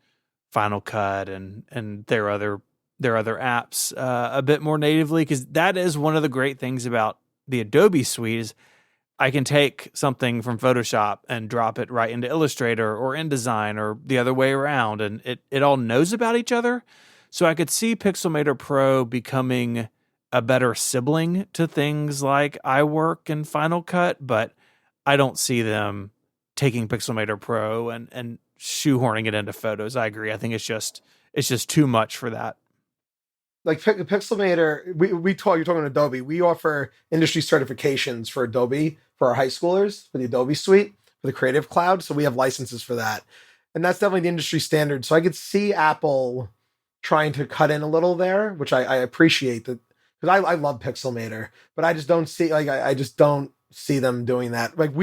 Final Cut and their other apps a bit more natively, because that is one of the great things about the Adobe suite is I can take something from Photoshop and drop it right into Illustrator or InDesign or the other way around, and it all knows about each other. So I could see Pixelmator Pro becoming a better sibling to things like iWork and Final Cut, but I don't see them taking Pixelmator Pro and shoehorning it into Photos. I agree. I think it's just too much for that. Like Pixelmator, you're talking Adobe. We offer industry certifications for Adobe for our high schoolers for the Adobe suite for the Creative Cloud. So we have licenses for that, and that's definitely the industry standard. So I could see Apple trying to cut in a little there, which I appreciate that, because I love Pixelmator, but I just don't see I just don't see them doing that. Like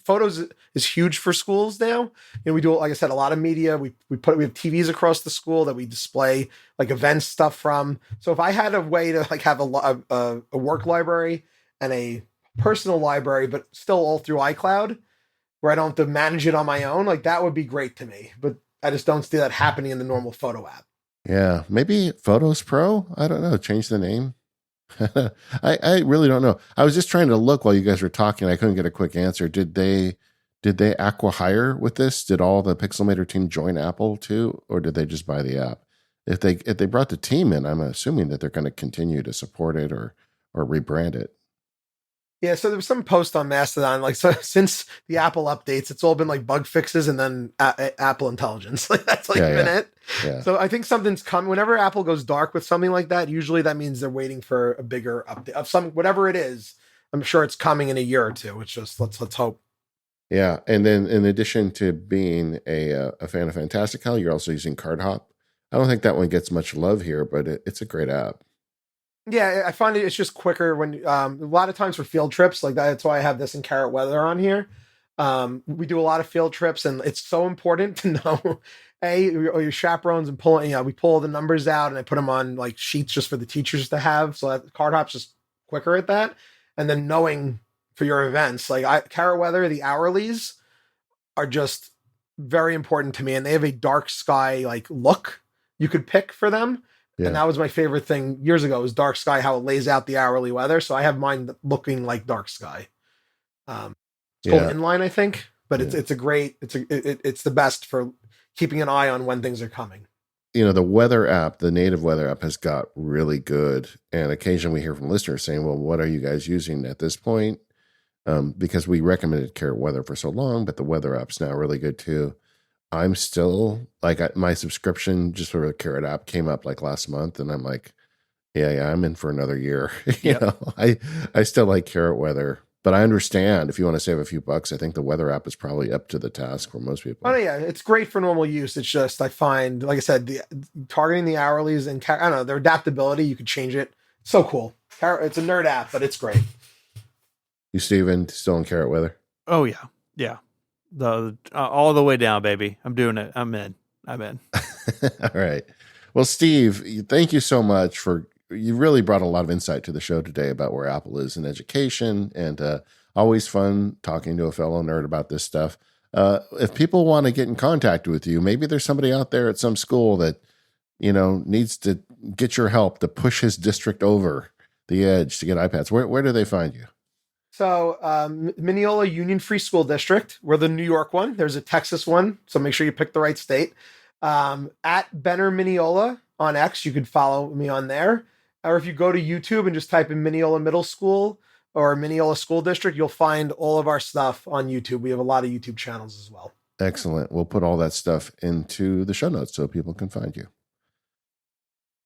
Photos is huge for schools now. We do, like I said, a lot of media. We have TVs across the school that we display like events stuff from. So if I had a way to like have a work library and a personal library, but still all through iCloud, where I don't have to manage it on my own, like that would be great to me. But I just don't see that happening in the normal photo app. Yeah, maybe Photos Pro. I don't know. Change the name. I really don't know. I was just trying to look while you guys were talking. I couldn't get a quick answer. Did they acqui-hire with this? Did all the Pixelmator team join Apple too, or did they just buy the app? if they brought the team in, I'm assuming that they're going to continue to support it or rebrand it. Yeah, so there was some post on Mastodon, like, so since the Apple updates, it's all been like bug fixes and then Apple Intelligence. Like, that's like been it. Yeah. So I think something's coming. Whenever Apple goes dark with something like that, usually that means they're waiting for a bigger update of some, whatever it is. I'm sure it's coming in a year or two. It's just let's hope. Yeah, and then in addition to being a fan of Fantastical, you're also using CardHop. I don't think that one gets much love here, but it's a great app. Yeah, I find it's just quicker when a lot of times for field trips like that. That's why I have this in Carrot Weather on here. We do a lot of field trips, and it's so important to know your chaperones and pull. We pull the numbers out and I put them on like sheets just for the teachers to have. So that CardHop's just quicker at that. And then knowing for your events, like Carrot Weather, the hourlies are just very important to me, and they have a dark sky like look you could pick for them. Yeah. And that was my favorite thing years ago was dark sky, how it lays out the hourly weather. So I have mine looking like dark sky. It's called Inline, I think, but it's the best for keeping an eye on when things are coming. The weather app, the native weather app has got really good. And occasionally we hear from listeners saying, well, what are you guys using at this point? Because we recommended Carrot Weather for so long, but the weather app's now really good too. I'm still like my subscription just for the Carrot app came up like last month, and I'm like, yeah, I'm in for another year. I still like Carrot Weather, but I understand if you want to save a few bucks, I think the weather app is probably up to the task for most people. Oh yeah, it's great for normal use. It's just I find, like I said, targeting the hourlies and I don't know their adaptability. You could change it. So cool. It's a nerd app, but it's great. You, Steven, still in Carrot Weather? Oh yeah. The all the way down, baby. I'm doing it. I'm in. All right. Well, Steve, thank you so much you really brought a lot of insight to the show today about where Apple is in education, and always fun talking to a fellow nerd about this stuff. If people want to get in contact with you, maybe there's somebody out there at some school that, needs to get your help to push his district over the edge to get iPads. Where do they find you? So Mineola Union Free School District, we're the New York one. There's a Texas one, so make sure you pick the right state. At Benner Mineola on X, you could follow me on there. Or if you go to YouTube and just type in Mineola Middle School or Mineola School District, you'll find all of our stuff on YouTube. We have a lot of YouTube channels as well. Excellent. We'll put all that stuff into the show notes so people can find you.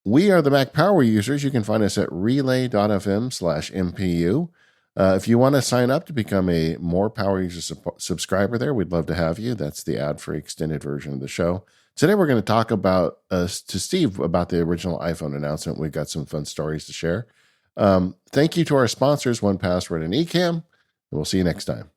We are the Mac Power Users. You can find us at relay.fm/MPU. If you want to sign up to become a More Power User subscriber there, we'd love to have you. That's the ad-free extended version of the show. Today, we're going to talk to Steve about the original iPhone announcement. We've got some fun stories to share. Thank you to our sponsors, 1Password and Ecamm. And we'll see you next time.